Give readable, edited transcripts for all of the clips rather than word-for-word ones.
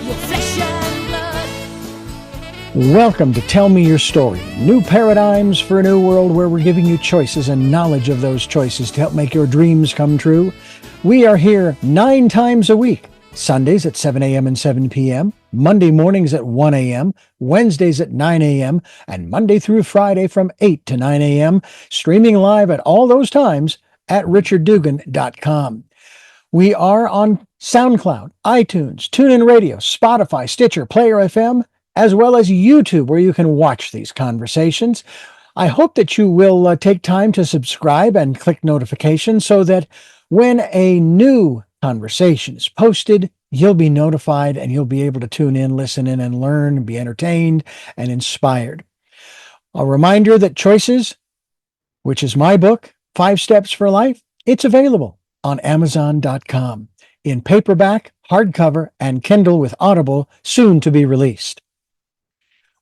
your flesh and blood. Welcome to Tell Me Your Story, new paradigms for a new world where we're giving you choices and knowledge of those choices to help make your dreams come true. We are here 9 times a week, Sundays at 7 a.m. and 7 p.m., Monday mornings at 1 a.m., Wednesdays at 9 a.m., and Monday through Friday from 8 to 9 a.m., streaming live at all those times at richarddugan.com. We are on SoundCloud, iTunes, TuneIn Radio, Spotify, Stitcher, Player FM, as well as YouTube, where you can watch these conversations. I hope that you will take time to subscribe and click notifications so that when a new conversation is posted, you'll be notified and you'll be able to tune in, listen in, and learn, be entertained and inspired. A reminder that Choices, which is my book, 5 Steps for Life, it's available on Amazon.com in paperback, hardcover, and Kindle with Audible, soon to be released.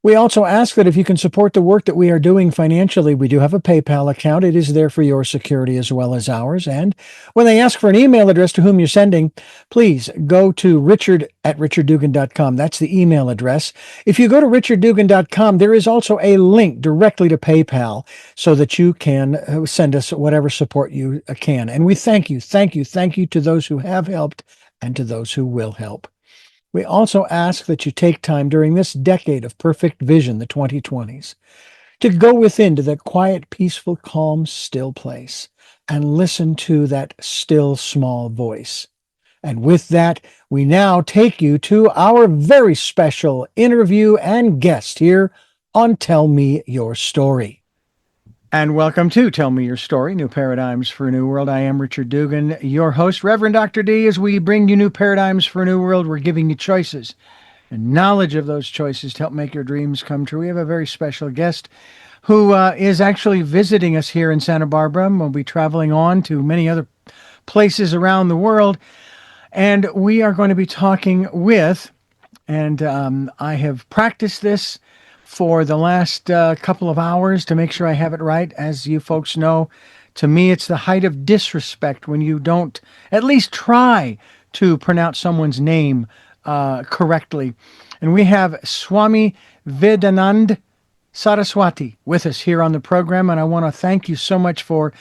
We also ask that if you can support the work that we are doing financially, we do have a PayPal account. It is there for your security as well as ours. And when they ask for an email address to whom you're sending, please go to richard@richarddugan.com. That's the email address. If you go to richarddugan.com, there is also a link directly to PayPal so that you can send us whatever support you can. And we thank you to those who have helped and to those who will help. We also ask that you take time during this decade of perfect vision, the 2020s, to go within to that quiet, peaceful, calm, still place and listen to that still, small voice. And with that, we now take you to our very special interview and guest here on Tell Me Your Story. And welcome to Tell Me Your Story, New Paradigms for a New World. I am Richard Dugan, your host, Reverend Dr. D. As we bring you new paradigms for a new world, we're giving you choices and knowledge of those choices to help make your dreams come true. We have a very special guest who is actually visiting us here in Santa Barbara. We'll be traveling on to many other places around the world. And we are going to be talking with, and I have practiced this for the last couple of hours to make sure I have it right. As you folks know, to me, it's the height of disrespect when you don't at least try to pronounce someone's name correctly. And we have Swami Vedanand Saraswati with us here on the program. And I want to thank you so much for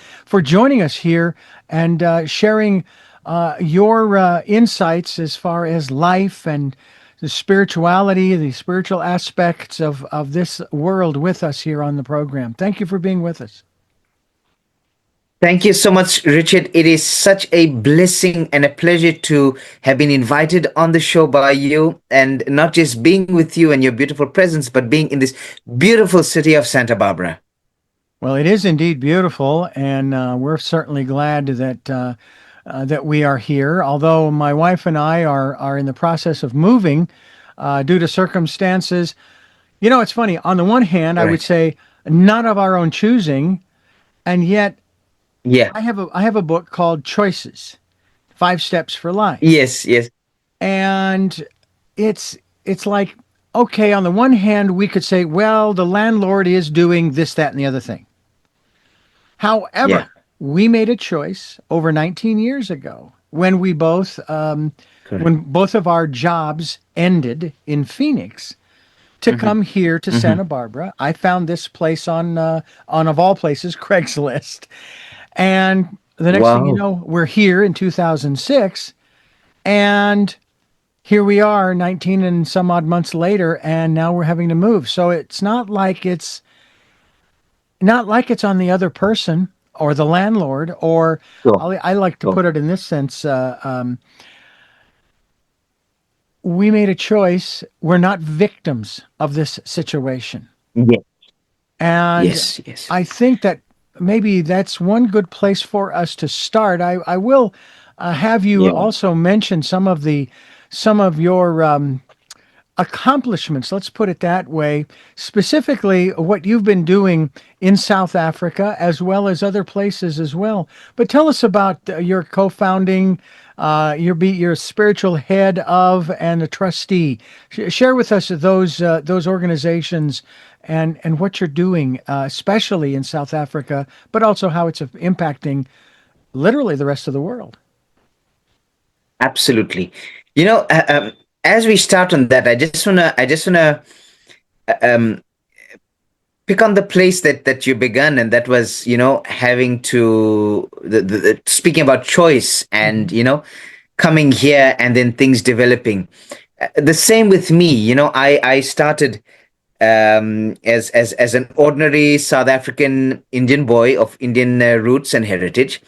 joining us here and sharing your insights as far as life and the spirituality, the spiritual aspects of this world with us here on the program. Thank you for being with us. Thank you so much, Richard. It is such a blessing and a pleasure to have been invited on the show by you, and not just being with you and your beautiful presence, but being in this beautiful city of Santa Barbara. Well, it is indeed beautiful, and we're certainly glad that we are here, although my wife and I are in the process of moving due to circumstances. You know, it's funny. On the one hand, I would say not of our own choosing, and yet I have a book called Choices, 5 Steps for Life. Yes. And it's like, okay, on the one hand, we could say, well, the landlord is doing this, that, and the other thing. However, we made a choice over 19 years ago when we both, when both of our jobs ended in Phoenix, to come here to Santa Barbara. I found this place on of all places, Craigslist. And the next thing you know, we're here in 2006, and here we are 19 and some odd months later, and now we're having to move. So it's not like it's on the other person or the landlord, or I like to put it in this sense. We made a choice. We're not victims of this situation. Yes. And yes. I think that maybe that's one good place for us to start. I will have you also mention some of your accomplishments, let's put it that way, specifically what you've been doing in South Africa as well as other places as well. But tell us about your co-founding, your spiritual head of, and a trustee. Share with us those organizations and what you're doing, especially in South Africa, but also how it's impacting literally the rest of the world. Absolutely. You know, as we start on that, I just wanna um, pick on the place that you began, and that was, having to speaking about choice, and coming here and then things developing. The same with me. I started as an ordinary South African Indian boy of Indian roots and heritage.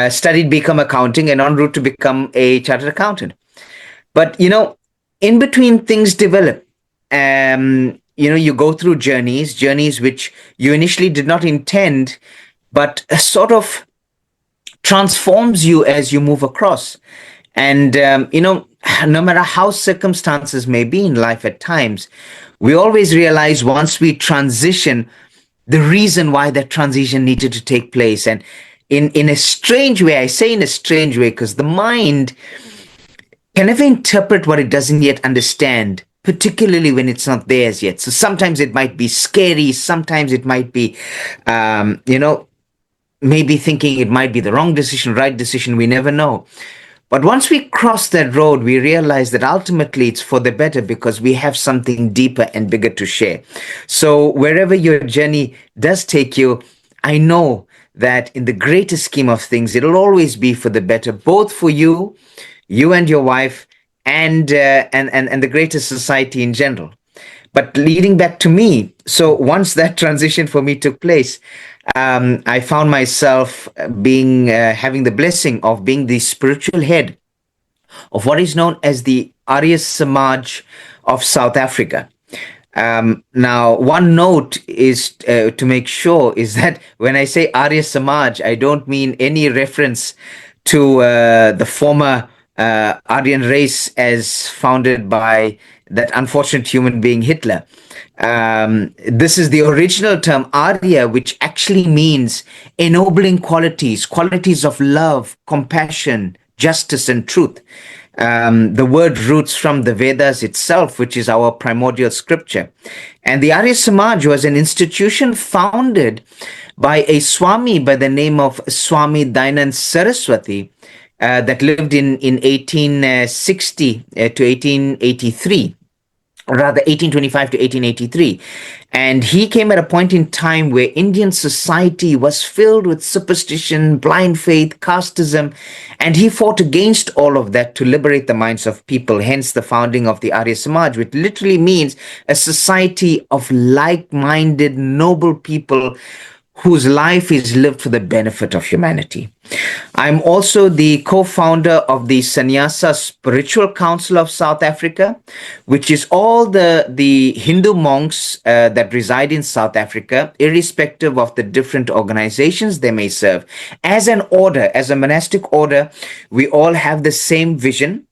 Studied become accounting and en route to become a chartered accountant. But in between things develop. You go through journeys which you initially did not intend, but sort of transforms you as you move across. And no matter how circumstances may be in life at times, we always realize once we transition the reason why that transition needed to take place. And in a strange way, I say in a strange way, because the mind can never interpret what it doesn't yet understand, particularly when it's not theirs yet. So sometimes it might be scary, sometimes it might be, maybe thinking it might be the wrong decision, right decision, we never know. But once we cross that road, we realize that ultimately it's for the better, because we have something deeper and bigger to share. So wherever your journey does take you, I know that in the greater scheme of things, it'll always be for the better, both for you and your wife, and the greater society in general. But leading back to me, so once that transition for me took place, I found myself being having the blessing of being the spiritual head of what is known as the Arya Samaj of South Africa. Now, one note is to make sure is that when I say Arya Samaj, I don't mean any reference to the former Aryan race as founded by that unfortunate human being Hitler. This is the original term Arya, which actually means ennobling qualities, qualities of love, compassion, justice, and truth. The word roots from the Vedas itself, which is our primordial scripture. And the Arya Samaj was an institution founded by a Swami by the name of Swami Dayanand Saraswati, that lived in 1860 to 1883. Rather 1825 to 1883. And he came at a point in time where Indian society was filled with superstition, blind faith, casteism, and he fought against all of that to liberate the minds of people, hence the founding of the Arya Samaj, which literally means a society of like-minded, noble people whose life is lived for the benefit of humanity. I'm also the co-founder of the Sannyasa Spiritual Council of South Africa, which is all the Hindu monks that reside in South Africa, irrespective of the different organizations they may serve. As an order, as a monastic order, we all have the same vision.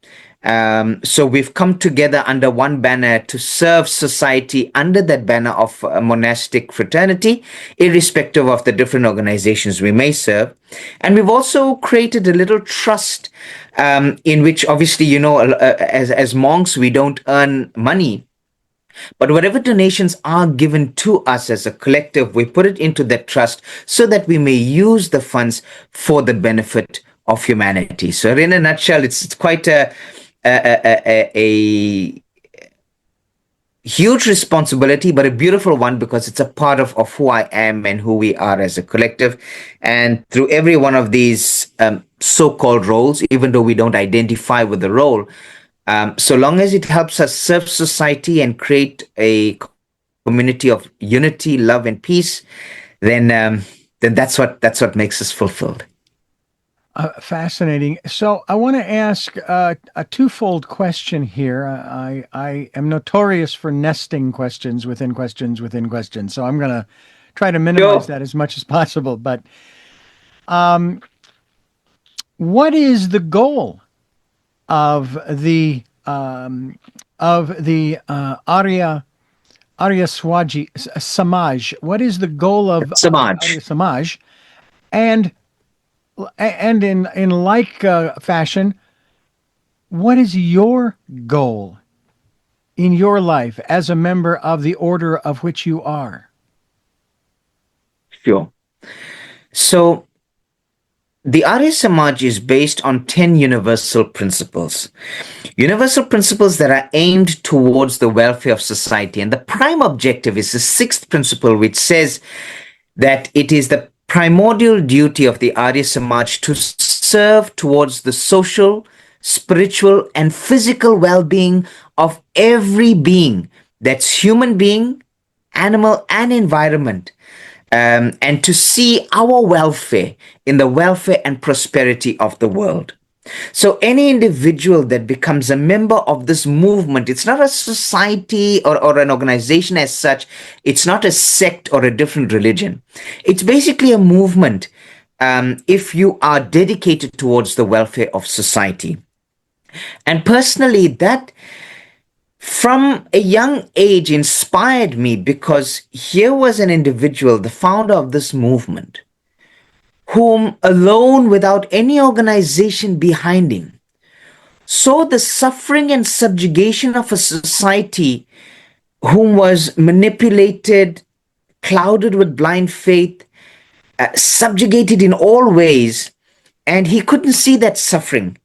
So we've come together under one banner to serve society under that banner of a monastic fraternity, irrespective of the different organizations we may serve. And we've also created a little trust in which, obviously, as monks, we don't earn money. But whatever donations are given to us as a collective, we put it into that trust so that we may use the funds for the benefit of humanity. So in a nutshell, it's quite a huge responsibility, but a beautiful one, because it's a part of who I am and who we are as a collective. And through every one of these so-called roles, even though we don't identify with the role, so long as it helps us serve society and create a community of unity, love, and peace, then that's what makes us fulfilled. Fascinating. So I want to ask a twofold question here. I am notorious for nesting questions within questions within questions. So I'm going to try to minimize that as much as possible. But what is the goal of the Arya Samaj? What is the goal of Arya Samaj? And in like fashion, what is your goal in your life as a member of the order of which you are? Sure. So the Arya Samaj is based on 10 universal principles. Universal principles that are aimed towards the welfare of society. And the prime objective is the sixth principle, which says that it is the primordial duty of the Arya Samaj to serve towards the social, spiritual, and physical well-being of every being, that's human being, animal, and environment, and to see our welfare in the welfare and prosperity of the world. So any individual that becomes a member of this movement, it's not a society or an organization as such. It's not a sect or a different religion. It's basically a movement, if you are dedicated towards the welfare of society. And personally, that from a young age inspired me, because here was an individual, the founder of this movement, whom alone, without any organization behind him, saw the suffering and subjugation of a society whom was manipulated, clouded with blind faith, subjugated in all ways, and he couldn't see that suffering.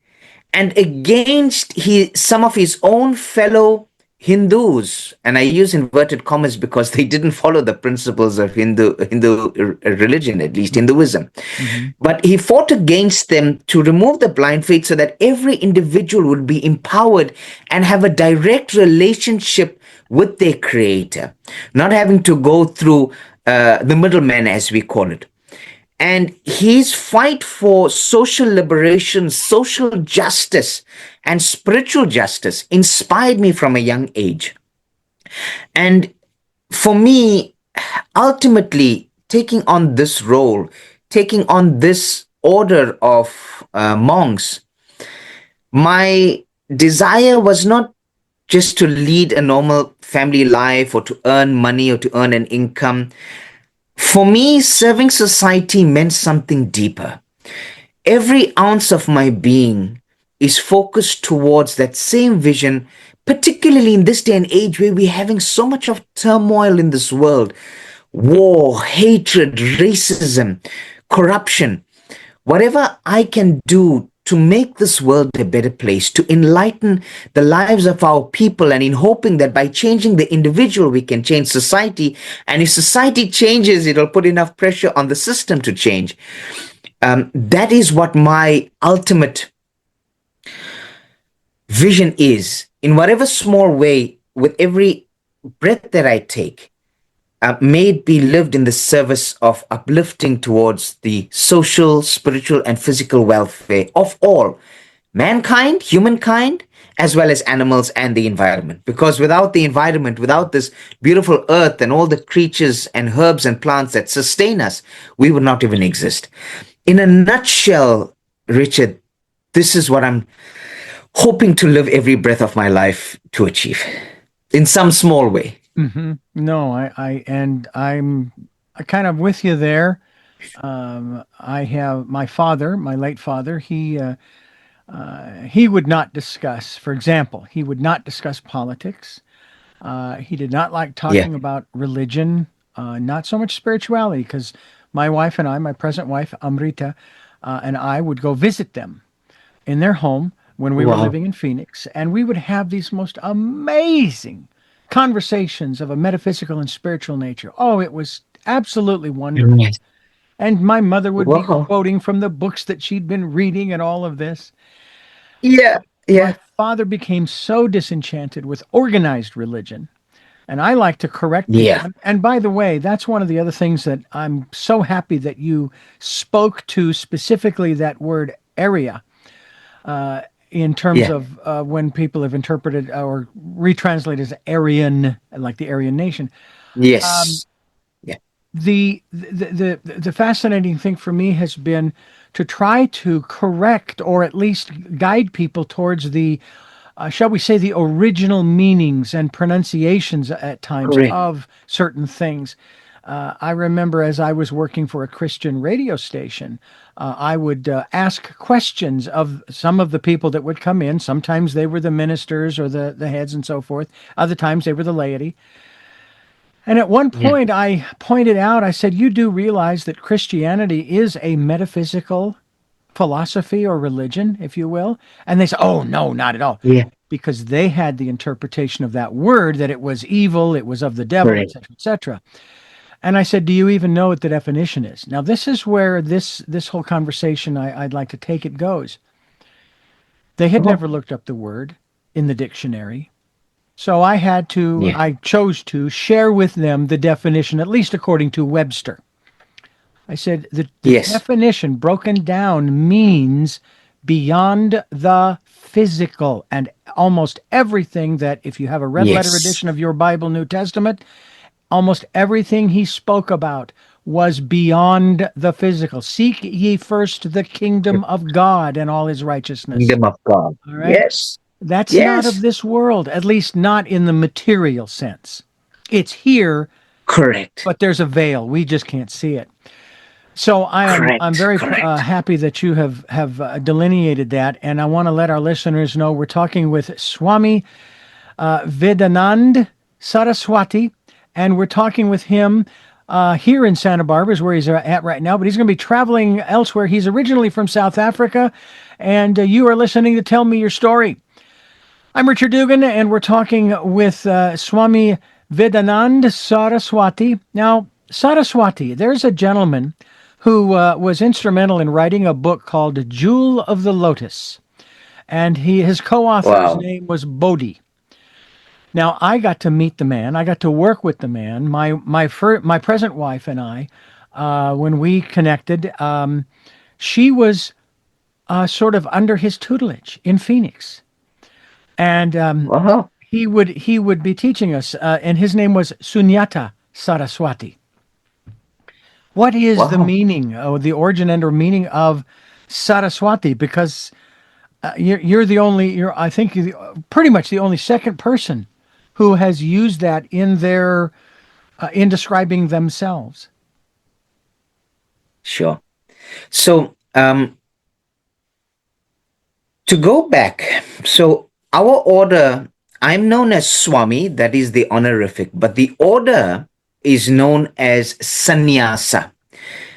And against some of his own fellow Hindus, and I use inverted commas because they didn't follow the principles of Hindu religion, at least Hinduism. Mm-hmm. But he fought against them to remove the blind faith so that every individual would be empowered and have a direct relationship with their creator, not having to go through the middleman, as we call it. And his fight for social liberation, social justice, and spiritual justice inspired me from a young age. And for me, ultimately, taking on this role, taking on this order of monks, my desire was not just to lead a normal family life or to earn money or to earn an income. For me, serving society meant something deeper. Every ounce of my being is focused towards that same vision, particularly in this day and age where we're having so much of turmoil in this world. War, hatred, racism, corruption. Whatever I can do to make this world a better place, to enlighten the lives of our people, and in hoping that by changing the individual, we can change society. And if society changes, it'll put enough pressure on the system to change. That is what my ultimate vision is. In whatever small way, with every breath that I take, may it be lived in the service of uplifting towards the social, spiritual, and physical welfare of all, mankind, humankind, as well as animals and the environment. Because without the environment, without this beautiful earth and all the creatures and herbs and plants that sustain us, we would not even exist. In a nutshell, Richard, this is what I'm hoping to live every breath of my life to achieve in some small way. Mm-hmm. No, I'm kind of with you there. I have my father, my late father. He would not discuss, for example, he would not discuss politics. He did not like talking about religion, not so much spirituality, because my wife and I, my present wife, Amrita, and I would go visit them in their home when we were living in Phoenix, and we would have these most amazing conversations of a metaphysical and spiritual nature. Oh, it was absolutely wonderful. Yes. And my mother would be quoting from the books that she'd been reading and all of this. Yeah. My father became so disenchanted with organized religion, and I like to correct people. And by the way, that's one of the other things that I'm so happy that you spoke to, specifically that word area. In terms of when people have interpreted or retranslated as Aryan, like the Aryan nation. Yes. The fascinating thing for me has been to try to correct or at least guide people towards the, shall we say, the original meanings and pronunciations at times of certain things. I remember as I was working for a Christian radio station, I would ask questions of some of the people that would come in. Sometimes they were the ministers or the heads and so forth. Other times they were the laity. And at one point I pointed out, I said, you do realize that Christianity is a metaphysical philosophy or religion, if you will. And they say, oh, no, not at all. Yeah. Because they had the interpretation of that word that it was evil, it was of the devil, Correct. etc., etc. And I said, do you even know what the definition is? Now, this is where this whole conversation, I'd like to take it goes. They had Oh, never looked up the word in the dictionary. So yeah. I chose to share with them the definition, at least according to Webster. I said, the Yes. definition broken down means beyond the physical, and almost everything that, if you have a red letter Yes. edition of your Bible, New Testament, almost everything he spoke about was beyond the physical. Seek ye first the kingdom of God and all his righteousness. Kingdom of God. All right. Yes. That's not of Yes. this world, at least not in the material sense. It's here, Correct. but there's a veil. We just can't see it. So I'm Correct. very Correct. happy that you have delineated that, and I want to let our listeners know we're talking with Swami Vedanand Saraswati, and we're talking with him here in Santa Barbara, is where he's at right now, but he's going to be traveling elsewhere. He's originally from South Africa, and you are listening to Tell Me Your Story. I'm Richard Dugan, and we're talking with Swami Vedanand Saraswati. Now, Saraswati, there's a gentleman who was instrumental in writing a book called Jewel of the Lotus, and his co-author's Wow. name was Bodhi. Now, I got to meet the man. I got to work with the man. My present wife and I, when we connected, she was sort of under his tutelage in Phoenix, and Wow. he would be teaching us. And his name was Sunyata Saraswati. What is the Wow. meaning, or the origin and or meaning of Saraswati? Because I think pretty much the only second person who has used that in their in describing themselves. Sure. So, to go back, so our order, I'm known as Swami, that is the honorific, but the order is known as Sannyasa.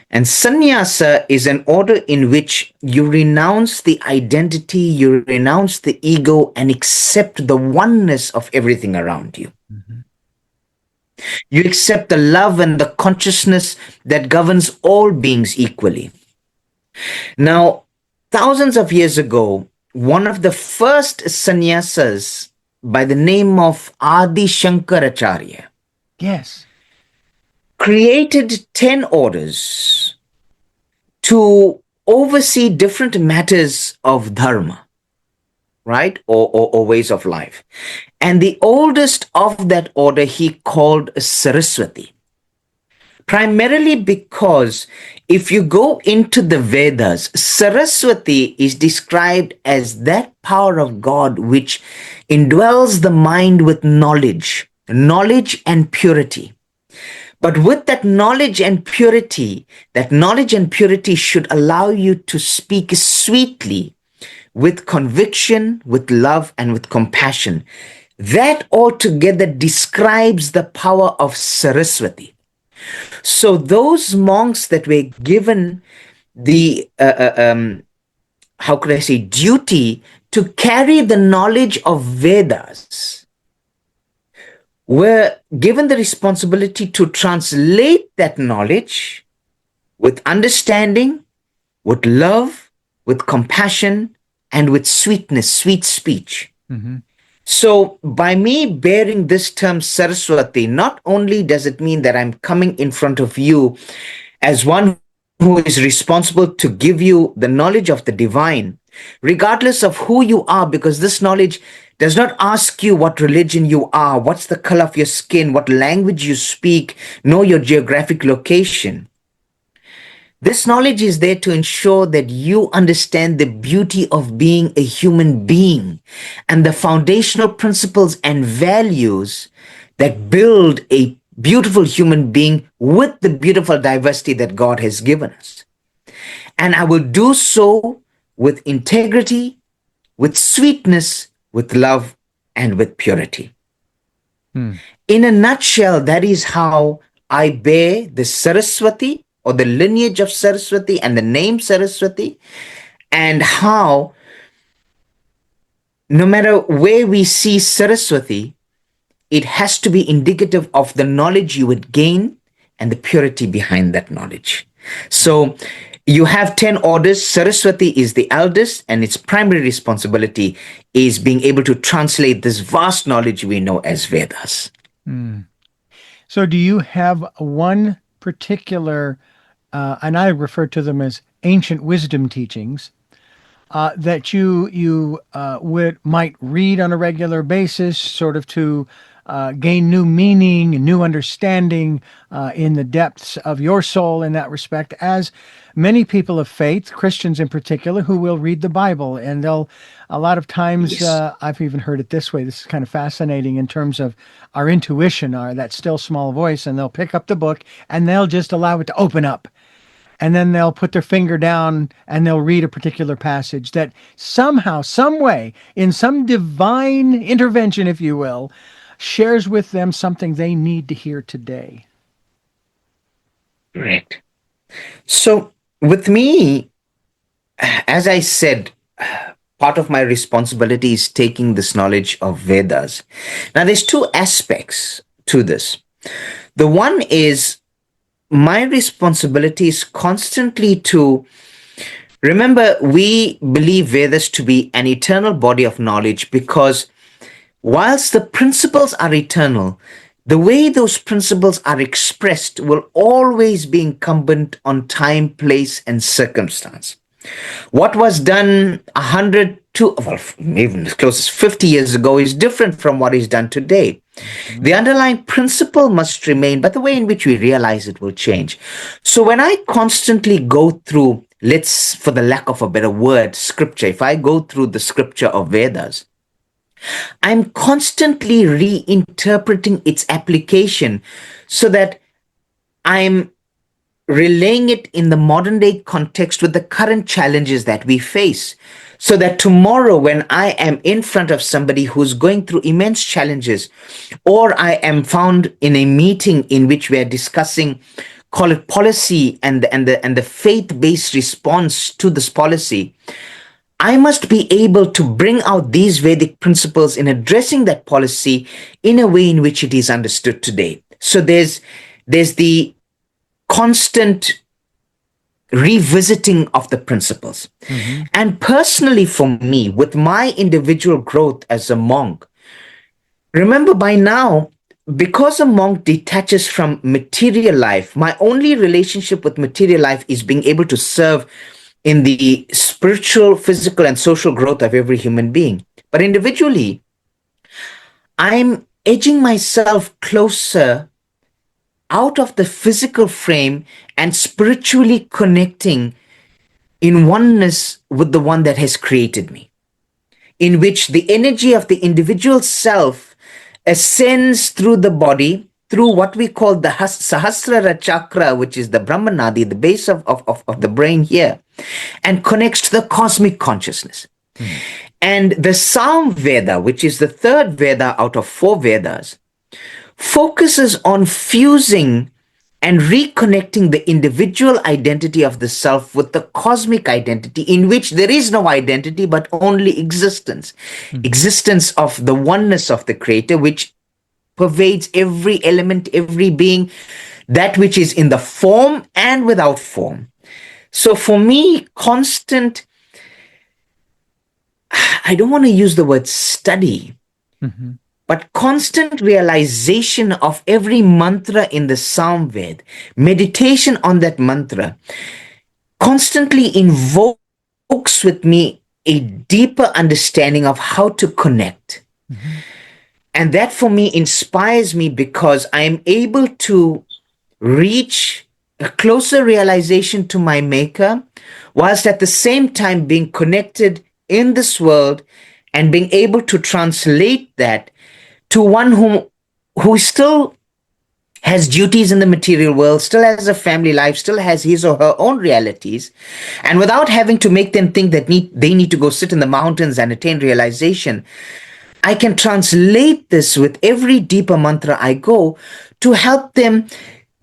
And sannyasa is an order in which you renounce the identity, you renounce the ego, and accept the oneness of everything around you. Mm-hmm. You accept the love and the consciousness that governs all beings equally. Now, thousands of years ago, one of the first sannyasas by the name of Adi Shankaracharya Yes. created 10 orders to oversee different matters of dharma, right? Or ways of life. And the oldest of that order he called Saraswati. Primarily because if you go into the Vedas, Saraswati is described as that power of God which indwells the mind with knowledge and purity. But with that knowledge and purity should allow you to speak sweetly, with conviction, with love, and with compassion. That altogether describes the power of Saraswati. So those monks that were given the, how could I say, duty to carry the knowledge of Vedas were given the responsibility to translate that knowledge with understanding, with love, with compassion, and with sweetness, sweet speech. Mm-hmm. So by me bearing this term Saraswati, not only does it mean that I'm coming in front of you as one who is responsible to give you the knowledge of the divine, regardless of who you are, because this knowledge does not ask you what religion you are, what's the color of your skin, what language you speak, nor your geographic location. This knowledge is there to ensure that you understand the beauty of being a human being and the foundational principles and values that build a beautiful human being with the beautiful diversity that God has given us. And I will do so with integrity, with sweetness, with love, and with purity. In a nutshell, that is how I bear the Saraswati, or the lineage of Saraswati, and the name Saraswati. and how no matter where we see Saraswati, it has to be indicative of the knowledge you would gain and the purity behind that knowledge. So you have 10 orders. Saraswati is the eldest, and its primary responsibility is being able to translate this vast knowledge we know as Vedas. So do you have one particular, and I refer to them as ancient wisdom teachings, that you might read on a regular basis, sort of to gain new meaning and new understanding in the depths of your soul in that respect, as many people of faith, Christians in particular, who will read the Bible, and they'll a lot of times, I've even heard it this way, this is kind of fascinating in terms of our intuition, that still small voice, and they'll pick up the book and they'll just allow it to open up. And then they'll put their finger down and they'll read a particular passage that somehow, some way, in some divine intervention, if you will, shares with them something they need to hear today. Right. So with me, as I said, part of my responsibility is taking this knowledge of Vedas. Now, there's two aspects to this. The one is my responsibility is constantly to remember, we believe Vedas to be an eternal body of knowledge, because whilst the principles are eternal, the way those principles are expressed will always be incumbent on time, place, and circumstance. What was done 100 to, well, even as close as 50 years ago is different from what is done today. The underlying principle must remain, but the way in which we realize it will change. So when I constantly go through, for the lack of a better word, scripture, if I go through the scripture of Vedas, I'm constantly reinterpreting its application so that I'm relaying it in the modern day context with the current challenges that we face, so that tomorrow when I am in front of somebody who's going through immense challenges, or I am found in a meeting in which we are discussing, call it policy, and the faith-based response to this policy, I must be able to bring out these Vedic principles in addressing that policy in a way in which it is understood today. So there's the constant revisiting of the principles. And personally for me, with my individual growth as a monk, remember by now, because a monk detaches from material life, my only relationship with material life is being able to serve in the spiritual, physical, and social growth of every human being. But individually, I'm edging myself closer out of the physical frame and spiritually connecting in oneness with the one that has created me, in which the energy of the individual self ascends through the body, through what we call the Sahasrara chakra, which is the Brahmanadi, the base of the brain here, and connects to the cosmic consciousness. And the Sam Veda, which is the third Veda out of 4 Vedas, focuses on fusing and reconnecting the individual identity of the self with the cosmic identity, in which there is no identity but only existence. Existence of the oneness of the Creator, which pervades every element, every being, that which is in the form and without form. So for me, constant, I don't want to use the word study, but constant realization of every mantra in the Samved, meditation on that mantra, constantly invokes with me a deeper understanding of how to connect. And that for me inspires me, because I am able to reach a closer realization to my maker, whilst at the same time being connected in this world and being able to translate that to one who still has duties in the material world, still has a family life, still has his or her own realities, and without having to make them think that they need to go sit in the mountains and attain realization, I can translate this with every deeper mantra I go to help them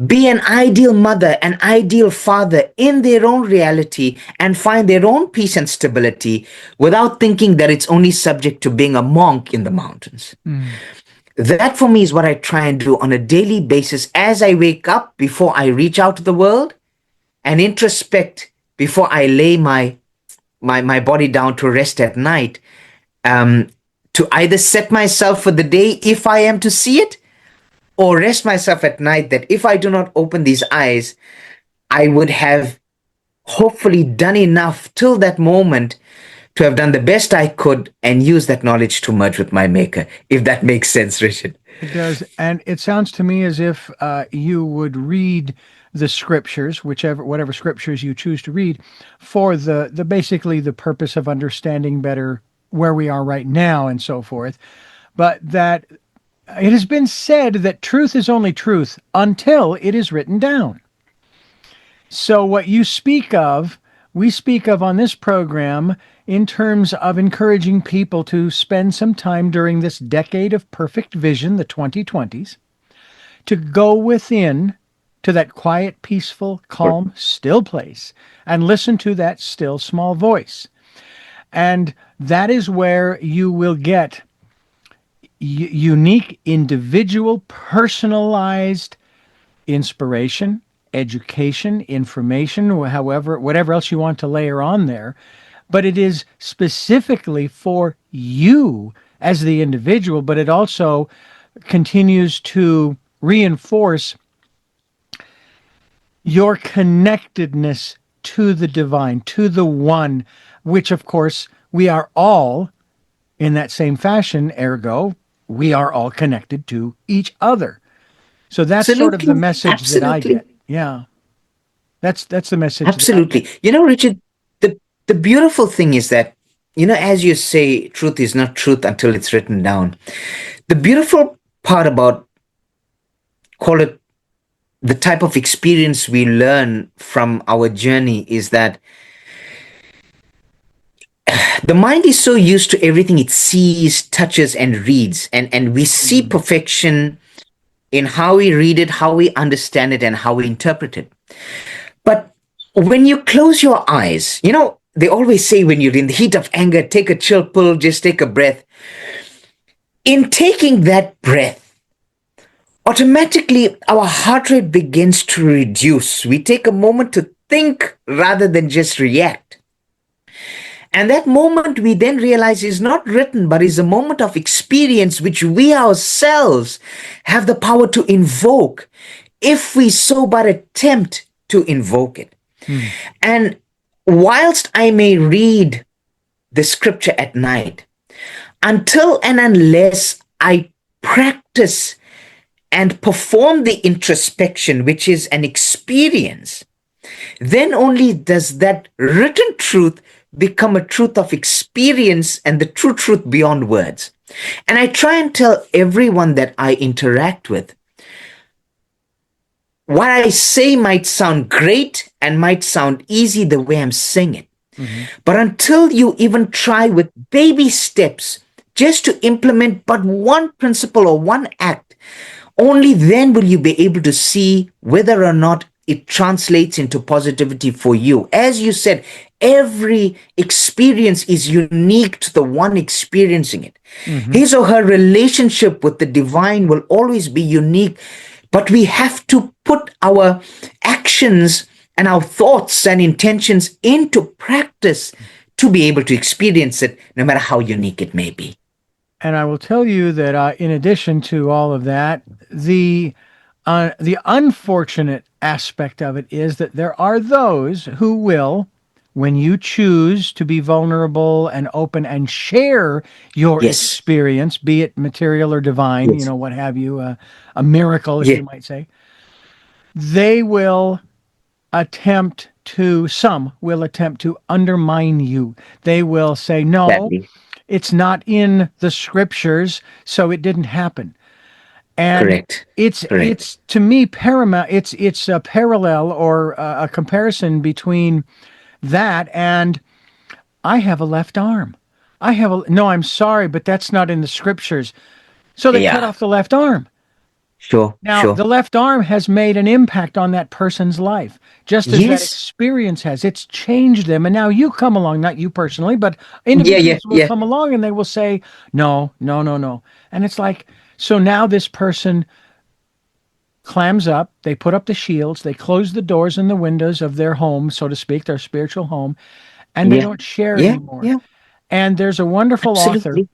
be an ideal mother, an ideal father in their own reality, and find their own peace and stability without thinking that it's only subject to being a monk in the mountains. That for me is what I try and do on a daily basis as I wake up, before I reach out to the world, and introspect before I lay my body down to rest at night, to either set myself for the day if I am to see it, or rest myself at night that if I do not open these eyes, I would have hopefully done enough till that moment to have done the best I could and use that knowledge to merge with my maker, if that makes sense, Richard. It does. And it sounds to me as if you would read the scriptures, whatever scriptures you choose to read, for the basically the purpose of understanding better where we are right now and so forth. But that it has been said that truth is only truth until it is written down. So what you speak of, we speak of on this program in terms of encouraging people to spend some time during this decade of perfect vision, the 2020s, to go within to that quiet, peaceful, calm, still place and listen to that still, small voice. And that is where you will get unique, individual, personalized inspiration, education, information, whatever else you want to layer on there. But it is specifically for you as the individual, but it also continues to reinforce your connectedness to the divine, to the one, which of course we are all in that same fashion, ergo, we are all connected to each other. So that's sort of the message that I get. Yeah. That's the message. Absolutely. Richard, the beautiful thing is that, as you say, truth is not truth until it's written down. The beautiful part about, call it, the type of experience we learn from our journey is that the mind is so used to everything it sees, touches, and reads. And we see perfection in how we read it, how we understand it, and how we interpret it. But when you close your eyes, they always say when you're in the heat of anger, take a chill pill, just take a breath. In taking that breath, automatically our heart rate begins to reduce. We take a moment to think rather than just react. And that moment we then realize is not written, but is a moment of experience which we ourselves have the power to invoke if we so but attempt to invoke it. And whilst I may read the scripture at night, until and unless I practice and perform the introspection, which is an experience, then only does that written truth become a truth of experience and the true truth beyond words. And I try and tell everyone that I interact with, what I say might sound great and might sound easy the way I'm saying it. But until you even try with baby steps just to implement but one principle or one act, only then will you be able to see whether or not it translates into positivity for you. As you said, every experience is unique to the one experiencing it. His or her relationship with the divine will always be unique, but we have to put our actions and our thoughts and intentions into practice to be able to experience it, no matter how unique it may be. And I will tell you that in addition to all of that, the unfortunate aspect of it is that there are those who will, when you choose to be vulnerable and open and share your experience, be it material or divine, what have you, a miracle, as you might say, some will attempt to undermine you. They will say, no, it's not in the scriptures, so it didn't happen. And it's to me paramount. It's a parallel or a comparison between that and I have a left arm. No, I'm sorry, but that's not in the scriptures. So they cut off the left arm. Sure, Now, sure. the left arm has made an impact on that person's life, just as that Yes. experience has. It's changed them. And now you come along, not you personally, but Yeah, yeah, individuals will yeah. come along and they will say, no, no, no, no. And it's like, so now this person clams up, they put up the shields, they close the doors and the windows of their home, so to speak, their spiritual home, and they Yeah. don't share Yeah, anymore. yeah. And there's a wonderful author Absolutely.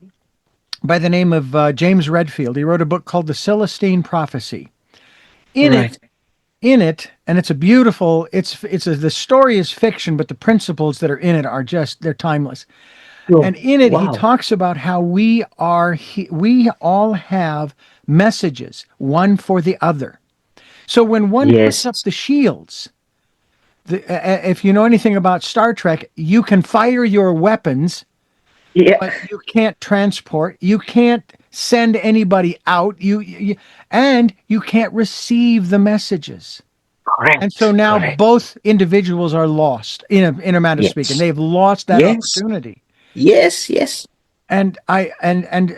by the name of James Redfield. He wrote a book called The Celestine Prophecy. In it, Right. and it's a beautiful. The story is fiction, but the principles that are in it are just they're timeless. Sure. And in it, he Wow. talks about how we all have messages, one for the other. So when one puts up Yes. the shields, if you know anything about Star Trek, you can fire your weapons, Yeah. but you can't transport, you can't send anybody out, and you can't receive the messages. And so Correct. now Correct. both individuals are lost in a matter of speaking. Yes. They've lost that Yes. opportunity. Yes. Yes. And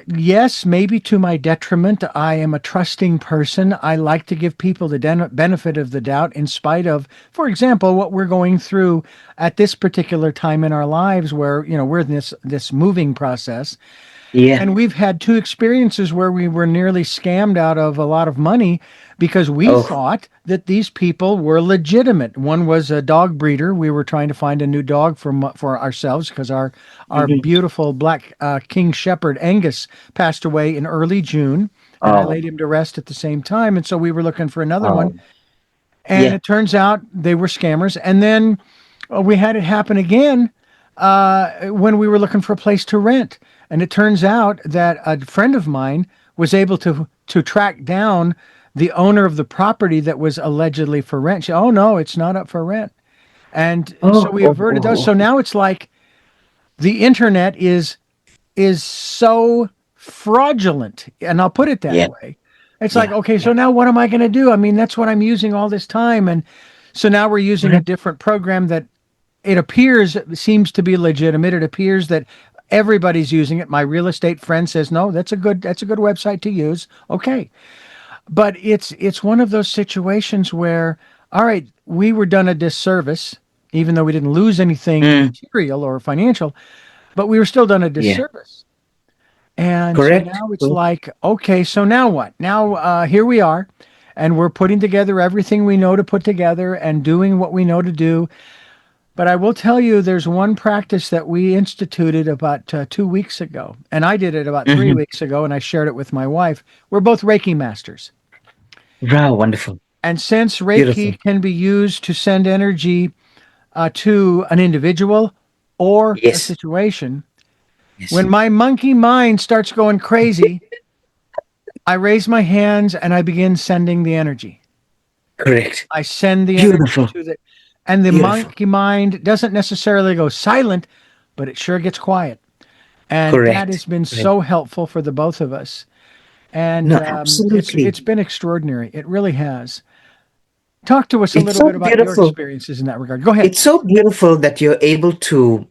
yes, maybe to my detriment, I am a trusting person. I like to give people the benefit of the doubt in spite of, for example, what we're going through at this particular time in our lives where, we're in this moving process. Yeah. And we've had two experiences where we were nearly scammed out of a lot of money because we Oh. thought that these people were legitimate. One was a dog breeder. We were trying to find a new dog for ourselves because our Mhm. beautiful black King Shepherd Angus passed away in early June, and I Oh. laid him to rest at the same time. And so we were looking for another one, Oh. and Yeah. it turns out they were scammers. And then we had it happen again when we were looking for a place to rent. And it turns out that a friend of mine was able to track down the owner of the property that was allegedly for rent. Oh no, it's not up for rent. And so Oh. we Oh. averted those. Oh. So now it's like the internet is so fraudulent, and I'll put it that Yeah. way. It's like, Yeah. okay, so Yeah. now what am I going to do? I mean, that's what I'm using all this time. And so now we're using a Correct. different program that seems to be legitimate. It appears that everybody's using it. My real estate friend says, no, that's a good website to use. Okay. But it's one of those situations where, all right, we were done a disservice, even though we didn't lose anything Mm. material or financial, but we were still done a Yeah. disservice. And so Correct. now it's like, okay, so now what? Now here we are, and we're putting together everything we know to put together and doing what we know to do. But I will tell you, there's one practice that we instituted about 2 weeks ago, and I did it about three Hmm. weeks ago, and I shared it with my wife. We're both Reiki masters. Wow. Wonderful. And since Beautiful. Reiki can be used to send energy to an individual or a Yes. situation, Yes. when my monkey mind starts going crazy, I raise my hands and I begin sending the energy. Correct. I send the energy Beautiful. to and the Beautiful. monkey mind doesn't necessarily go silent, but it sure gets quiet. And that Correct. has been Correct. so helpful for the both of us. And No, it's absolutely. been extraordinary. It really has. Talk to us a It's little so bit about your beautiful. experiences in that regard. Go ahead. It's so beautiful that you're able to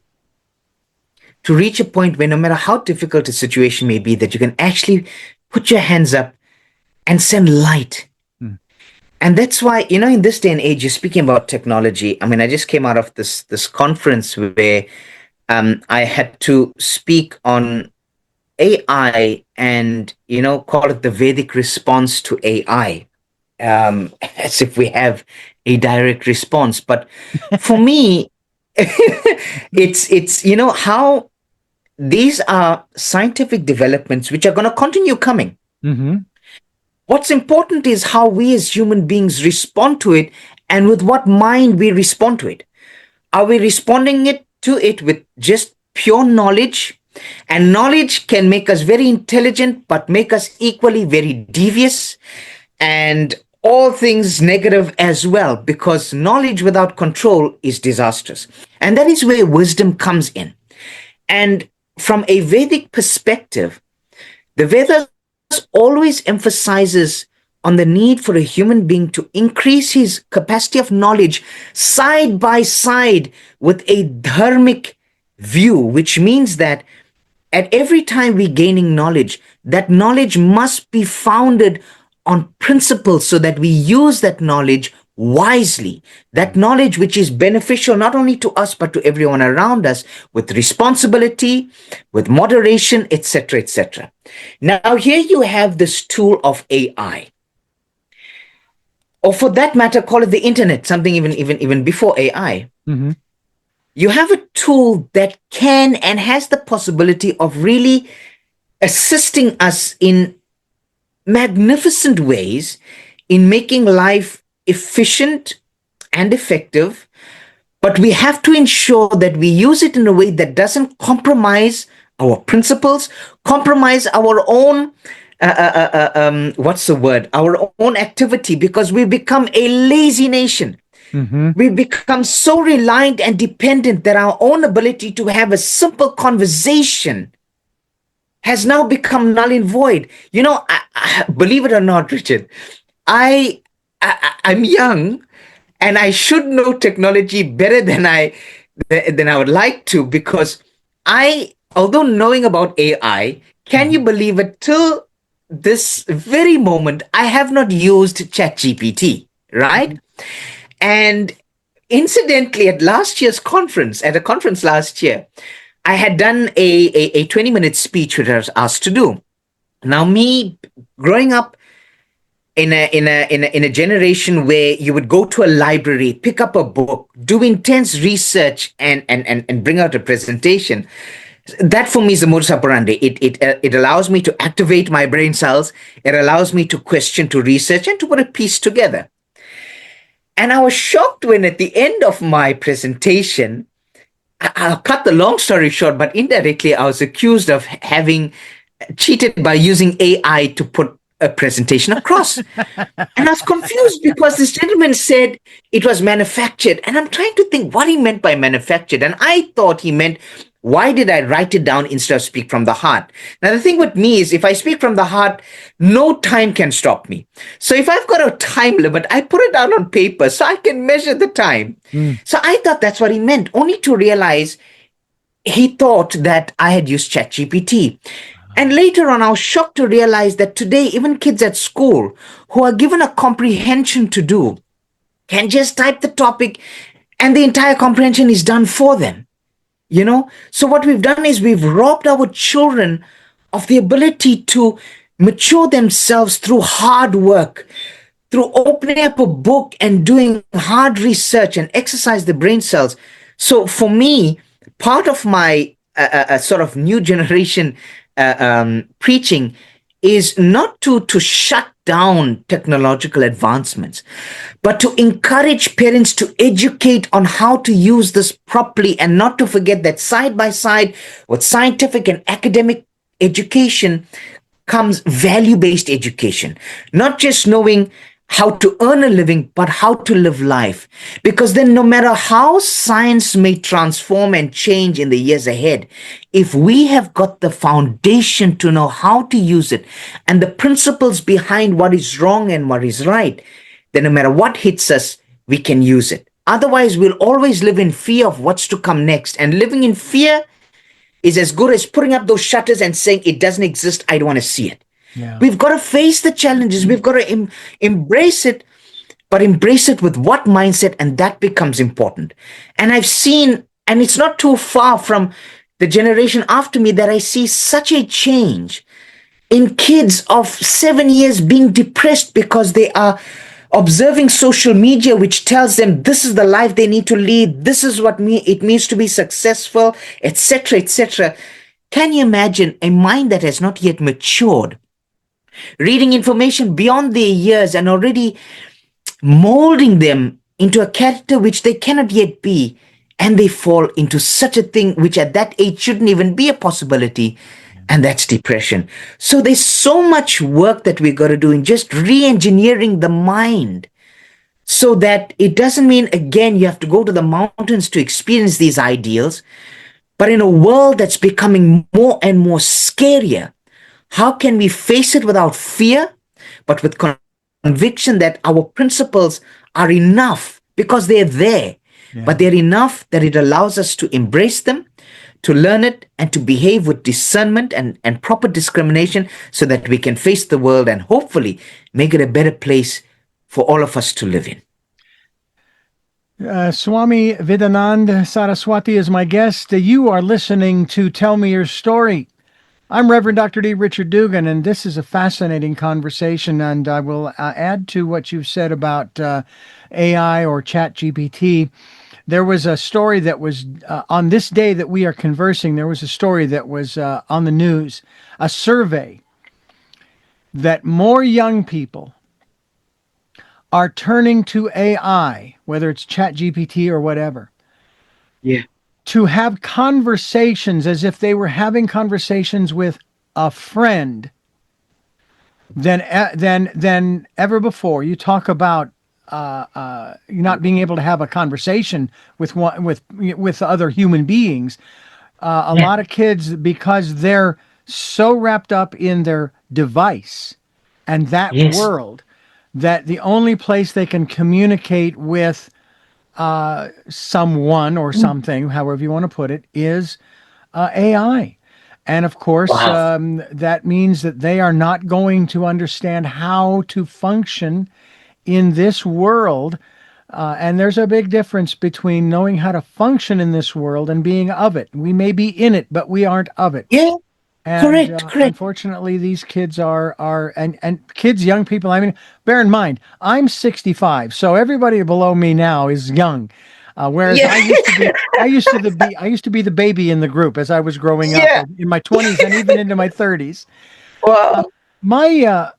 reach a point where no matter how difficult a situation may be, that you can actually put your hands up and send light. Hmm. And that's why, in this day and age, you're speaking about technology. I mean, I just came out of this conference where I had to speak on AI and, call it the Vedic response to AI, as if we have a direct response. But for me, it's how these are scientific developments which are going to continue coming. Mm-hmm. What's important is how we as human beings respond to it and with what mind we respond to it. Are we responding to it with just pure knowledge? And knowledge can make us very intelligent, but make us equally very devious and all things negative as well, because knowledge without control is disastrous. And that is where wisdom comes in. And from a Vedic perspective, the Vedas always emphasizes on the need for a human being to increase his capacity of knowledge side by side with a dharmic view, which means that at every time we gaining knowledge, that knowledge must be founded on principles so that we use that knowledge wisely, that knowledge which is beneficial not only to us but to everyone around us, with responsibility, with moderation, etc., etc. Now here you have this tool of AI, or for that matter, call it the internet, something even before AI. Mm-hmm. You have a tool that can and has the possibility of really assisting us in magnificent ways in making life efficient and effective, but we have to ensure that we use it in a way that doesn't compromise our principles, compromise our own our own activity, because we become a lazy nation. Mm-hmm. We become so reliant and dependent that our own ability to have a simple conversation has now become null and void. You know, believe it or not, Richard, I'm young and I should know technology better than I would like to, because although knowing about AI, can you believe it, till this very moment, I have not used ChatGPT, right? And incidentally, at a conference last year, I had done a 20-minute speech which I was asked to do. Now, me growing up in a generation where you would go to a library, pick up a book, do intense research, and bring out a presentation, that for me is the modus operandi. It allows me to activate my brain cells. It allows me to question, to research, and to put a piece together. And I was shocked when at the end of my presentation, I'll cut the long story short, but indirectly I was accused of having cheated by using AI to put a presentation across. And I was confused because this gentleman said it was manufactured. And I'm trying to think what he meant by manufactured. And I thought he meant, why did I write it down instead of speak from the heart? Now, the thing with me is, if I speak from the heart, no time can stop me. So if I've got a time limit, I put it down on paper so I can measure the time. So I thought that's what he meant, only to realize he thought that I had used ChatGPT. And later on, I was shocked to realize that today, even kids at school who are given a comprehension to do can just type the topic and the entire comprehension is done for them. You know, so what we've done is we've robbed our children of the ability to mature themselves through hard work, through opening up a book and doing hard research and exercise the brain cells. So for me, part of my sort of new generation preaching is not to shut down technological advancements, but to encourage parents to educate on how to use this properly, and not to forget that side by side with scientific and academic education comes value-based education, not just knowing how to earn a living, but how to live life. Because then no matter how science may transform and change in the years ahead, if we have got the foundation to know how to use it and the principles behind what is wrong and what is right, then no matter what hits us, we can use it. Otherwise, we'll always live in fear of what's to come next. And living in fear is as good as putting up those shutters and saying it doesn't exist, I don't want to see it. Yeah. We've got to face the challenges. We've got to embrace it, but embrace it with what mindset? And that becomes important. And I've seen, and it's not too far from the generation after me, that I see such a change in kids of 7 years being depressed because they are observing social media, which tells them this is the life they need to lead. This is what it means to be successful, etc., etc. Can you imagine a mind that has not yet matured, reading information beyond their years and already molding them into a character which they cannot yet be, and they fall into such a thing which at that age shouldn't even be a possibility, and that's depression. So there's so much work that we've got to do in just re-engineering the mind, so that it doesn't mean, again, you have to go to the mountains to experience these ideals, but in a world that's becoming more and more scarier, how can we face it without fear, but with conviction that our principles are enough, because they're there, but they're enough that it allows us to embrace them, to learn it, and to behave with discernment and proper discrimination so that we can face the world and hopefully make it a better place for all of us to live in. Swami Vedanand Saraswati is my guest. You are listening to Tell Me Your Story. I'm Reverend Dr. D. Richard Dugan, and this is a fascinating conversation, and I will add to what you've said about AI or ChatGPT. There was a story that was, on this day that we are conversing, there was a story that was on the news, a survey that more young people are turning to AI, whether it's ChatGPT or whatever, to have conversations as if they were having conversations with a friend than ever before. You talk about not being able to have a conversation with other human beings. A lot of kids, because they're so wrapped up in their device and that world, that the only place they can communicate with someone or something, however you want to put it, is AI. And of course, that means that they are not going to understand how to function in this world. And there's a big difference between knowing how to function in this world and being of it. We may be in it, but we aren't of it. Yeah. And, Correct. Unfortunately, these kids are kids, young people. I mean, bear in mind, I'm 65, so everybody below me now is young. Whereas I used to be the baby in the group as I was growing up in my 20s and even into my 30s. Wow. My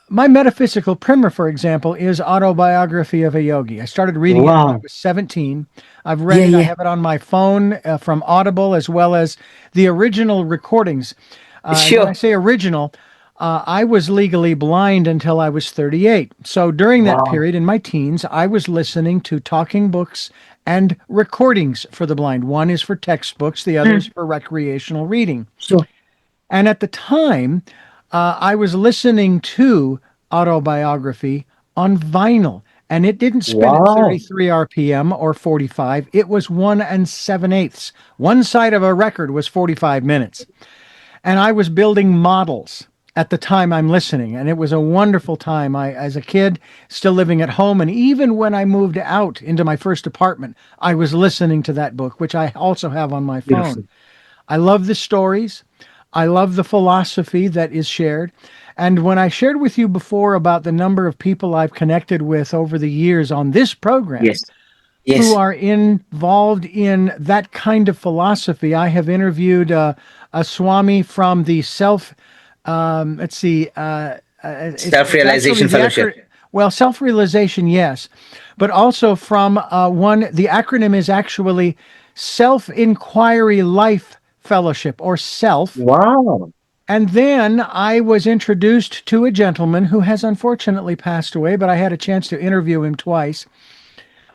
metaphysical primer, for example, is Autobiography of a Yogi. I started reading it when I was 17. I've read it. I have it on my phone from Audible, as well as the original recordings. When I say original, I was legally blind until I was 38. So during that period in my teens, I was listening to talking books and recordings for the blind. One is for textbooks, the other is for recreational reading. Sure. And at the time, I was listening to Autobiography on vinyl, and it didn't spin at 33 RPM or 45. It was 1 7/8. One side of a record was 45 minutes. And I was building models at the time I'm listening, and it was a wonderful time. As a kid, still living at home, and even when I moved out into my first apartment, I was listening to that book, which I also have on my phone. Beautiful. I love the stories. I love the philosophy that is shared. And when I shared with you before about the number of people I've connected with over the years on this program who are involved in that kind of philosophy, I have interviewed a Swami from the Self-Realization Fellowship. Self-realization, yes. But also from the acronym is actually Self-Inquiry Life Fellowship, or SELF. Wow. And then I was introduced to a gentleman who has unfortunately passed away, but I had a chance to interview him twice.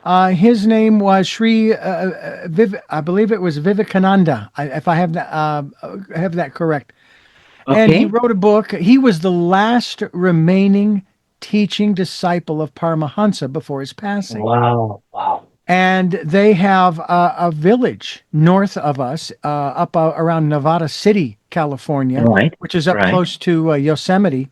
His name was I believe it was Vivekananda, if I have that correct. Okay. And he wrote a book. He was the last remaining teaching disciple of Paramahansa before his passing. Wow. And they have a village north of us, up around Nevada City, California, which is up close to Yosemite,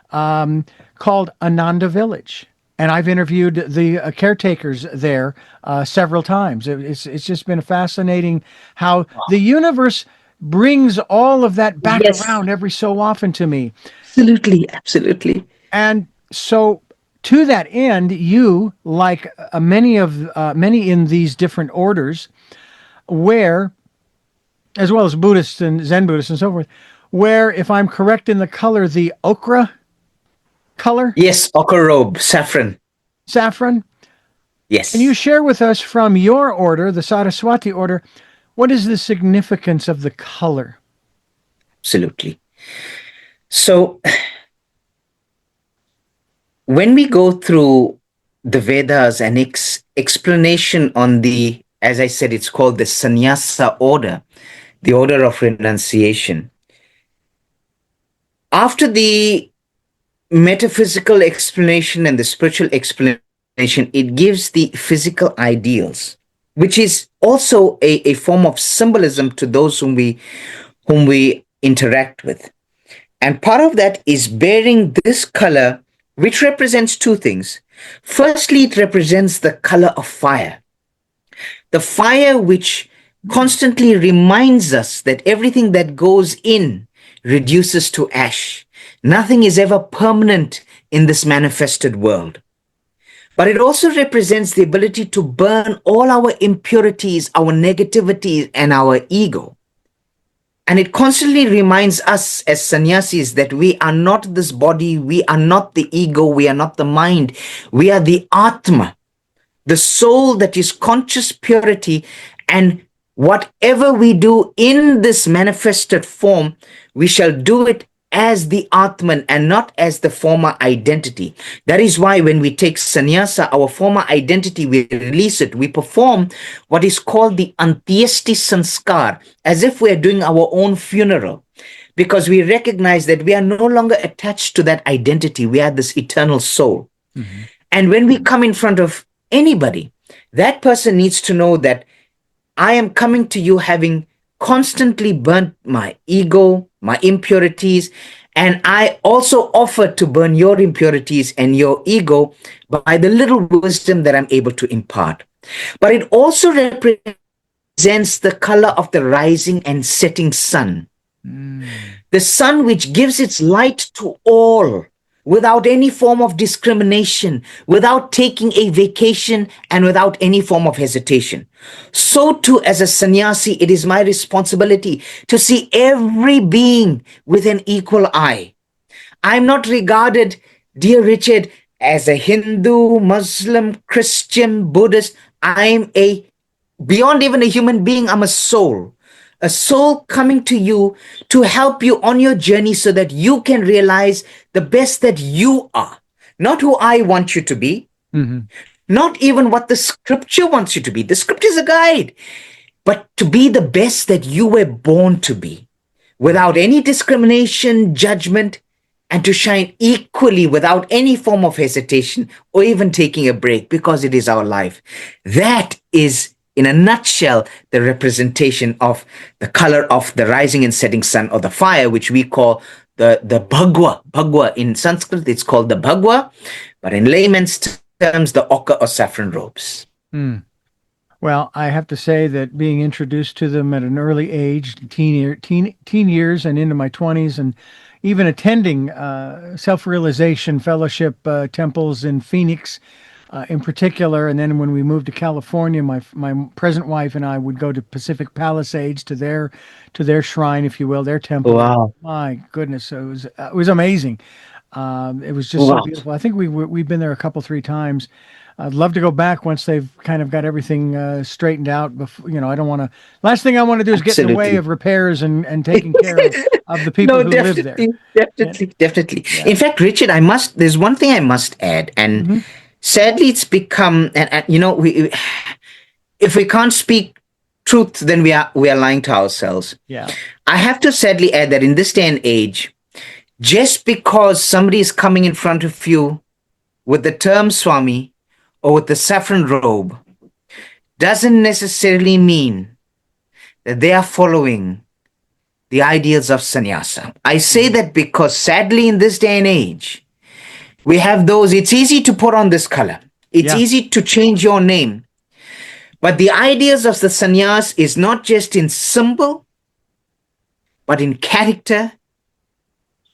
called Ananda Village. And I've interviewed the caretakers there several times. It's just been fascinating how the universe brings all of that back around every so often to me. Absolutely. And so, to that end, you, like many in these different orders, where, as well as Buddhists and Zen Buddhists and so forth, where, if I'm correct in the color, the ochre color? Yes, ochre robe, saffron. Saffron? Yes. Can you share with us from your order, the Saraswati order, what is the significance of the color? Absolutely. So, when we go through the Vedas and explanation on as I said, it's called the sannyasa order, the order of renunciation. After the metaphysical explanation and the spiritual explanation, it gives the physical ideals. which is also a form of symbolism to those whom we interact with. And part of that is bearing this color, which represents two things. Firstly, it represents the color of fire. The fire which constantly reminds us that everything that goes in reduces to ash. Nothing is ever permanent in this manifested world. But it also represents the ability to burn all our impurities, our negativities, and our ego. And it constantly reminds us as sannyasis that we are not this body, we are not the ego, we are not the mind, we are the Atma, the soul that is conscious purity. And whatever we do in this manifested form, we shall do it as the Atman and not as the former identity. That is why when we take sannyasa, our former identity, we release it. We perform what is called the antyesti sanskar, as if we are doing our own funeral, because we recognize that we are no longer attached to that identity. We are this eternal soul. Mm-hmm. And when we come in front of anybody, that person needs to know that I am coming to you having constantly burnt my ego, my impurities, and I also offer to burn your impurities and your ego by the little wisdom that I'm able to impart. But it also represents the color of the rising and setting sun. The sun which gives its light to all without any form of discrimination, without taking a vacation, and without any form of hesitation. So too, as a sannyasi, it is my responsibility to see every being with an equal eye. I'm not regarded, dear Richard, as a Hindu, Muslim, Christian, Buddhist. I'm beyond even a human being, I'm a soul coming to you to help you on your journey so that you can realize the best that you are, not who I want you to be, not even what the scripture wants you to be. The scripture is a guide, but to be the best that you were born to be, without any discrimination, judgment, and to shine equally without any form of hesitation or even taking a break, because it is our life. That is, in a nutshell, the representation of the color of the rising and setting sun, or the fire, which we call the bhagwa. Bhagwa in Sanskrit, it's called the bhagwa, but in layman's terms, the ochre or saffron robes. Well, I have to say that being introduced to them at an early age, teen years and into my 20s, and even attending self-realization fellowship temples in Phoenix, in particular, and then when we moved to California, my present wife and I would go to Pacific Palisades to their shrine, if you will, their temple. Wow! My goodness, it was amazing. It was just so beautiful. I think we've been there a couple, 3 times. I'd love to go back once they've kind of got everything straightened out. Before, I don't want to. Last thing I want to do is get in the way of repairs and taking care of the people who live there. Definitely. Yeah. In fact, Richard, there's one thing I must add, and sadly, it's become, and if we can't speak truth, then we are lying to ourselves. Yeah. I have to sadly add that in this day and age, just because somebody is coming in front of you with the term Swami or with the saffron robe, doesn't necessarily mean that they are following the ideals of sannyasa. I say that because sadly in this day and age, we have those, it's easy to put on this color. It's easy to change your name. But the ideas of the sannyas is not just in symbol, but in character,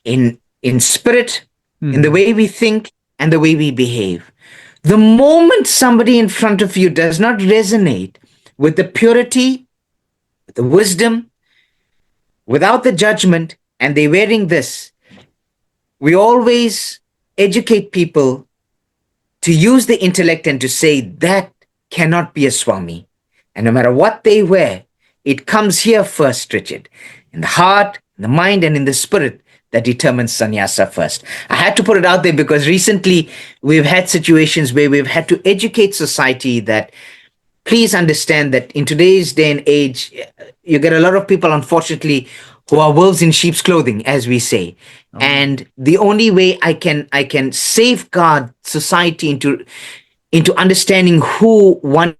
in spirit, in the way we think and the way we behave. The moment somebody in front of you does not resonate with the purity, with the wisdom, without the judgment, and they're wearing this, we always educate people to use the intellect and to say that cannot be a Swami. And no matter what they wear, it comes here first, Richard, in the heart, in the mind, and in the spirit that determines sannyasa first. I had to put it out there because recently we've had situations where we've had to educate society that please understand that in today's day and age, you get a lot of people, unfortunately, who are wolves in sheep's clothing, as we say. And the only way I can safeguard society into understanding who one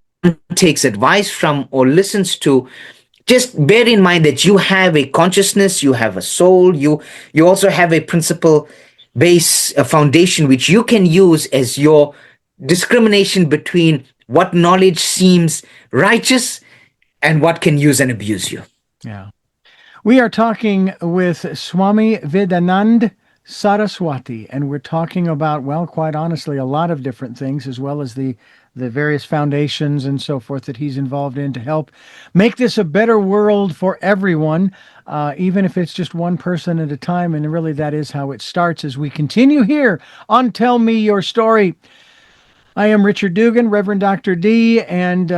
takes advice from or listens to, just bear in mind that you have a consciousness, you have a soul, you also have a principle base, a foundation which you can use as your discrimination between what knowledge seems righteous and what can use and abuse you. Yeah. We are talking with Swami Vedanand Saraswati, and we're talking about, well, quite honestly, a lot of different things, as well as the various foundations and so forth that he's involved in to help make this a better world for everyone, even if it's just one person at a time. And really, that is how it starts as we continue here on Tell Me Your Story. I am Richard Dugan, Reverend Dr. D, and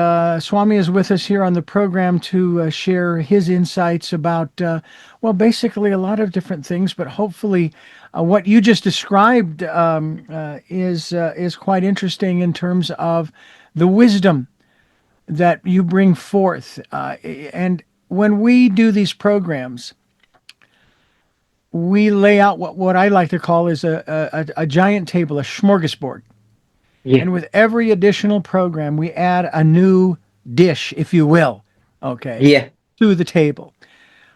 Swami is with us here on the program to share his insights about, well, basically a lot of different things, but hopefully what you just described is quite interesting in terms of the wisdom that you bring forth. And when we do these programs, we lay out what I like to call is a giant table, a smorgasbord. Yeah. And with every additional program, we add a new dish, if you will, okay, Yeah. to the table.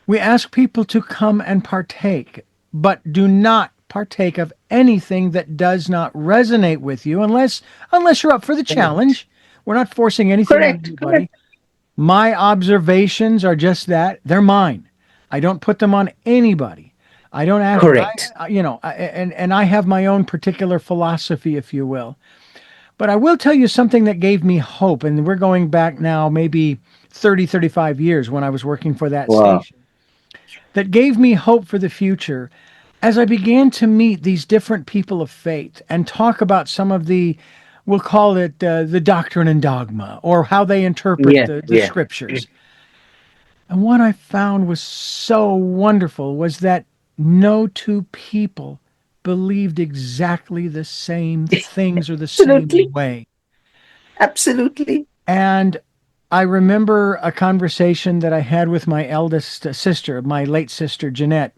We ask people to come and partake, but do not partake of anything that does not resonate with you unless you're up for the challenge. We're not forcing anything on Correct. anybody. Correct. My observations are just that. They're mine. I don't put them on anybody. I don't ask, Correct. and I have my own particular philosophy, if you will. But I will tell you something that gave me hope, and we're going back now maybe 30, 35 years when I was working for that Wow. station, that gave me hope for the future as I began to meet these different people of faith and talk about some of the, we'll call it the doctrine and dogma, or how they interpret Yeah. the Yeah. scriptures. And what I found was so wonderful was that no two people believed exactly the same things or the same Absolutely. way. Absolutely. And I remember a conversation that I had with my eldest sister, my late sister, Jeanette.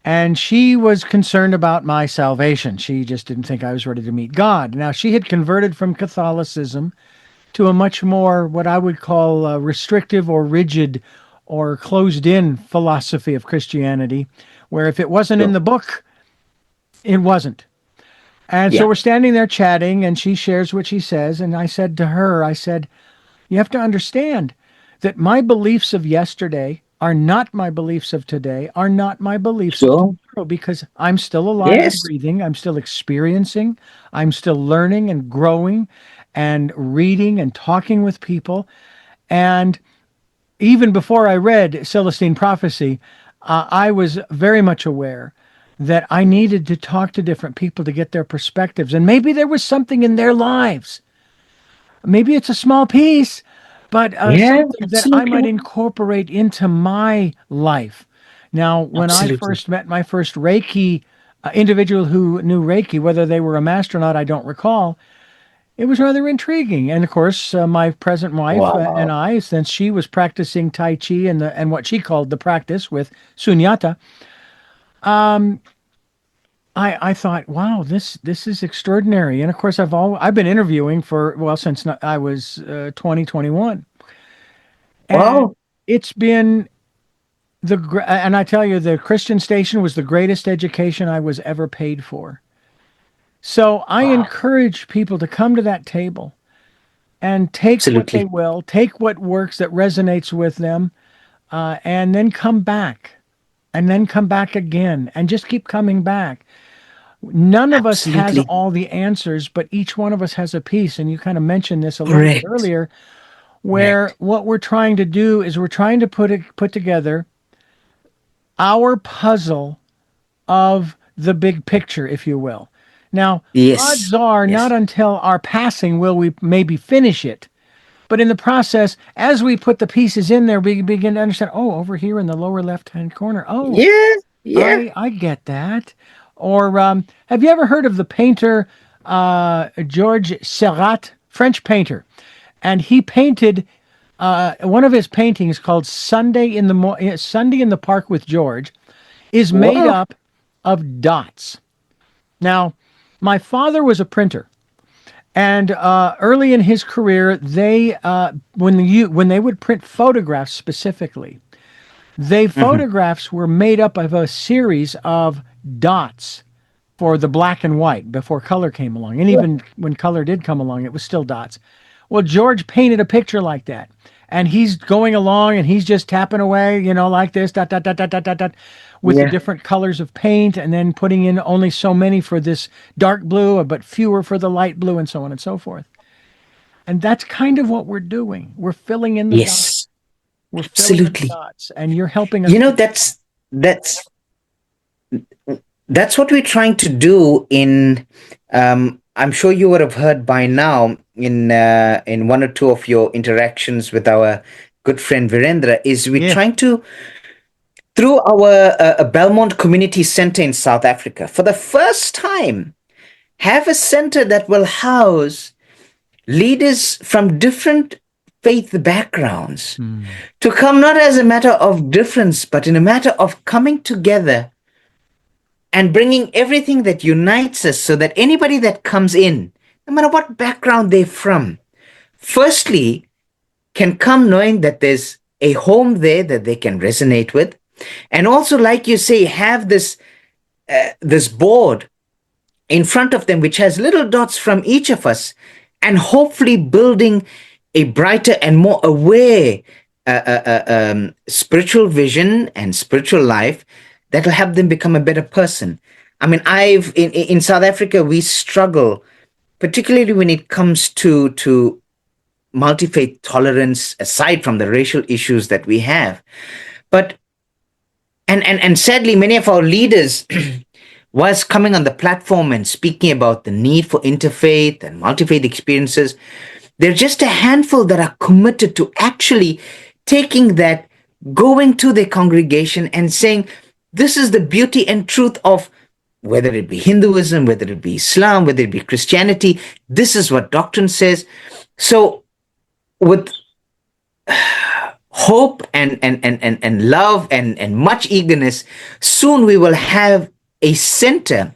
And she was concerned about my salvation. She just didn't think I was ready to meet God. Now, she had converted from Catholicism to a much more, what I would call, restrictive or rigid or closed in philosophy of Christianity, where if it wasn't in Sure. the book, it wasn't. And so Yeah. we're standing there chatting, and she shares what she says. And I said to her, I said, you have to understand that my beliefs of yesterday are not my beliefs of today, are not my beliefs of Sure. tomorrow, because I'm still alive and Yes. breathing. I'm still experiencing. I'm still learning and growing and reading and talking with people. And even before I read Celestine Prophecy, I was very much aware that I needed to talk to different people to get their perspectives. And maybe there was something in their lives. Maybe it's a small piece, but Yeah. something that I might Absolutely. incorporate into my life. Now, when I Absolutely. first met my first Reiki individual who knew Reiki, whether they were a master or not, I don't recall. It was rather intriguing. And of course, my present wife and Wow. I, since she was practicing Tai Chi and what she called the practice with Sunyata, I thought, wow, this is extraordinary. And of course, I've been interviewing for, well, since I was 2021, and Wow. it's been and I tell you, the Christian station was the greatest education I was ever paid for. So I Wow. encourage people to come to that table and take what they Absolutely. will, take what works that resonates with them, and then come back, and then come back again, and just keep coming back. None of us has Absolutely. all the answers, but each one of us has a piece. And you kind of mentioned this a little bit Correct. earlier, where Correct. what we're trying to do is we're trying to put together our puzzle of the big picture, if you will. Now, Yes. odds are not Yes. until our passing will we maybe finish it. But in the process, as we put the pieces in there, we begin to understand, oh, over here in the lower left-hand corner, oh, Yeah. Yeah. I get that. Or have you ever heard of the painter George Seurat, French painter? And he painted one of his paintings called Sunday in the Park with George is made Wow. up of dots. Now, my father was a printer, And early in his career, when they would print photographs specifically, photographs were made up of a series of dots for the black and white before color came along. And even when color did come along, it was still dots. Well, George painted a picture like that. And he's going along and he's just tapping away, like this, dot, dot, dot, dot, dot, dot, dot, with the different colors of paint, and then putting in only so many for this dark blue, but fewer for the light blue, and so on and so forth. And that's kind of what we're doing. We're filling in the dots. We're filling in the dots, and you're helping us. That's what we're trying to do in. I'm sure you would have heard by now in one or two of your interactions with our good friend Virendra, is we're trying to, through our Belmont Community Center in South Africa, for the first time, have a center that will house leaders from different faith backgrounds to come not as a matter of difference, but in a matter of coming together and bringing everything that unites us, so that anybody that comes in, no matter what background they're from, firstly, can come knowing that there's a home there that they can resonate with. And also, like you say, have this board in front of them, which has little dots from each of us, and hopefully building a brighter and more aware spiritual vision and spiritual life that will help them become a better person. I mean, in South Africa, we struggle, particularly when it comes to multi-faith tolerance, aside from the racial issues that we have. But and sadly, many of our leaders was coming on the platform and speaking about the need for interfaith and multi-faith experiences. There are just a handful that are committed to actually taking that, going to their congregation and saying, this is the beauty and truth of, whether it be Hinduism, whether it be Islam, whether it be Christianity, this is what doctrine says. So with hope and love and much eagerness, soon we will have a center,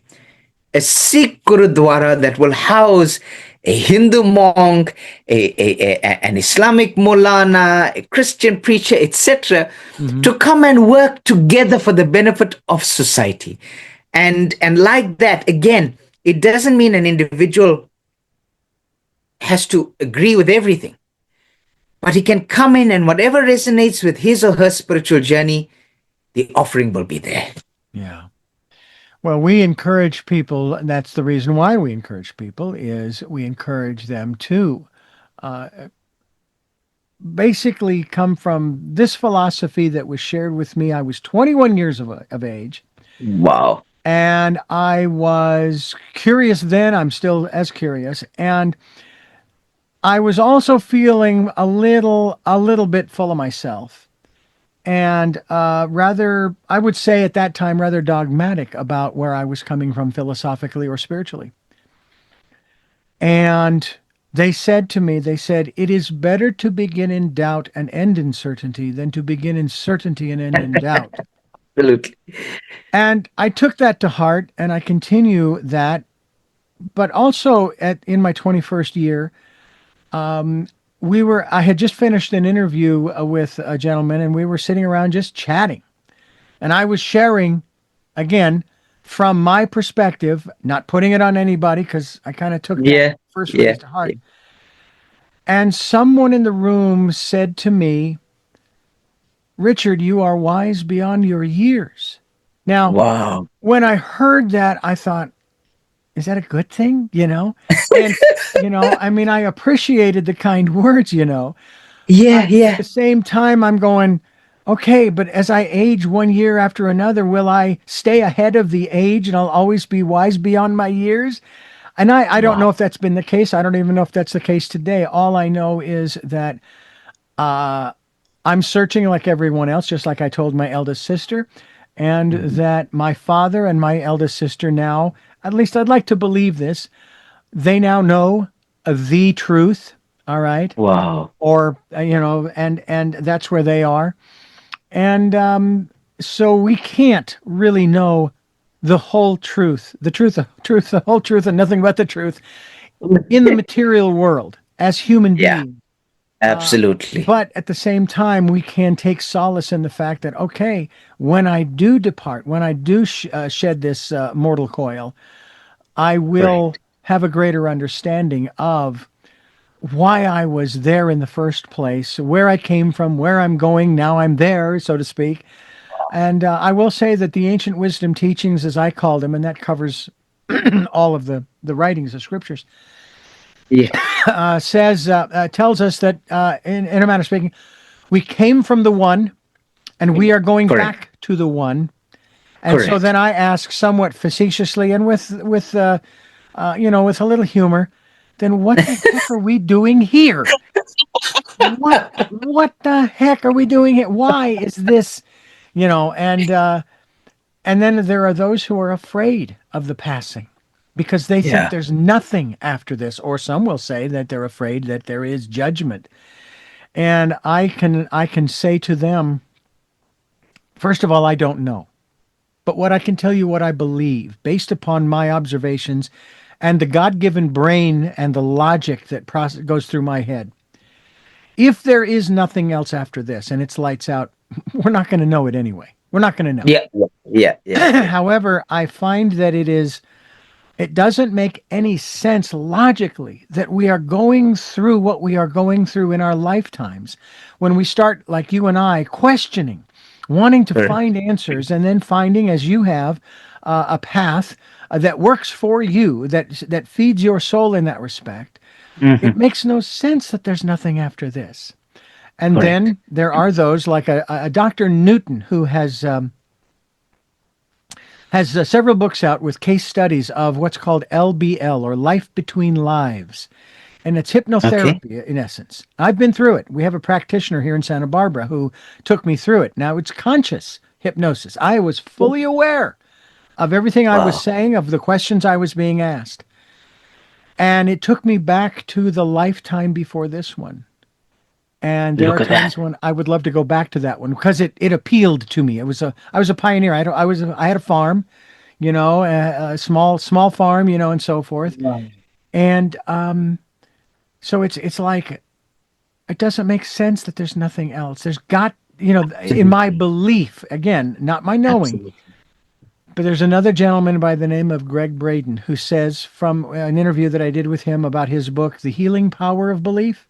a Sikh Gurudwara that will house a Hindu monk, an Islamic Molana, a Christian preacher, etc., to come and work together for the benefit of society. And like that, again, it doesn't mean an individual has to agree with everything, but he can come in, and whatever resonates with his or her spiritual journey, the offering will be there. Yeah. Well, we encourage people, and that's the reason why we encourage people, is we encourage them to basically come from this philosophy that was shared with me. I was 21 years of age. Wow. And I was curious then. I'm still as curious. And I was also feeling a little bit full of myself. And rather, I would say at that time, rather dogmatic about where I was coming from philosophically or spiritually. And they said to me, it is better to begin in doubt and end in certainty than to begin in certainty and end in doubt. Absolutely. And I took that to heart, and I continue that. But also in my 21st year, I had just finished an interview with a gentleman, and we were sitting around just chatting. And I was sharing, again, from my perspective, not putting it on anybody, because I kind of took that first phrase to heart. And someone in the room said to me, Richard, you are wise beyond your years. Now, when I heard that, I thought, is that a good thing? And, I mean, I appreciated the kind words, At the same time, I'm going, okay, but as I age one year after another, will I stay ahead of the age and I'll always be wise beyond my years? And I don't know if that's been the case. I don't even know if that's the case today. All I know is that I'm searching like everyone else, just like I told my eldest sister, and that my father and my eldest sister now, at least I'd like to believe this, they now know the truth, all right? Wow. Or, and that's where they are. And so we can't really know the whole truth, the whole truth, and nothing but the truth in the material world as human Yeah, beings. absolutely. But at the same time, we can take solace in the fact that, okay, when I do depart, when I do shed this mortal coil, I will Correct. have a greater understanding of why I was there in the first place, where I came from, where I'm going. Now I'm there, so to speak. And I will say that the ancient wisdom teachings, as I call them, and that covers all of the writings, the scriptures, Yeah, tells us that, in a manner of speaking, we came from the one and we are going correct. back to the one. And so Correct. then I ask somewhat facetiously and with a little humor, then what the heck are we doing here? What the heck are we doing here? Why is this, and then there are those who are afraid of the passing because they think Yeah. there's nothing after this, or some will say that they're afraid that there is judgment. And I can say to them, first of all, I don't know. But what I can tell you, what I believe, based upon my observations and the God given brain and the logic that goes through my head, if there is nothing else after this and it's lights out, we're not going to know it anyway. We're not going to know. Yeah. Yeah. Yeah. Yeah. However, I find that it doesn't make any sense logically that we are going through what we are going through in our lifetimes when we start, like you and I, questioning, wanting to Correct. find answers, and then finding, as you have, a path that works for you, that feeds your soul in that respect. It Hmm. makes no sense that there's nothing after this. And Correct. then there are those like a Dr. Newton who has several books out with case studies of what's called LBL, or life between lives. And it's Okay. hypnotherapy in essence. I've been through it. We have a practitioner here in Santa Barbara who took me through it. Now it's conscious hypnosis. I was fully aware of everything I was Wow. saying, of the questions I was being asked. And it took me back to the lifetime before this one. And there are Look at that. times when I would love to go back to that one because it appealed to me. I was a pioneer. I had a farm, a small farm, and so forth. Wow. And so it's like it doesn't make sense that there's nothing else. There's got, in my Absolutely. belief, again, not my knowing, Absolutely. but there's another gentleman by the name of Greg Braden who says, from an interview that I did with him about his book, The Healing Power of Belief,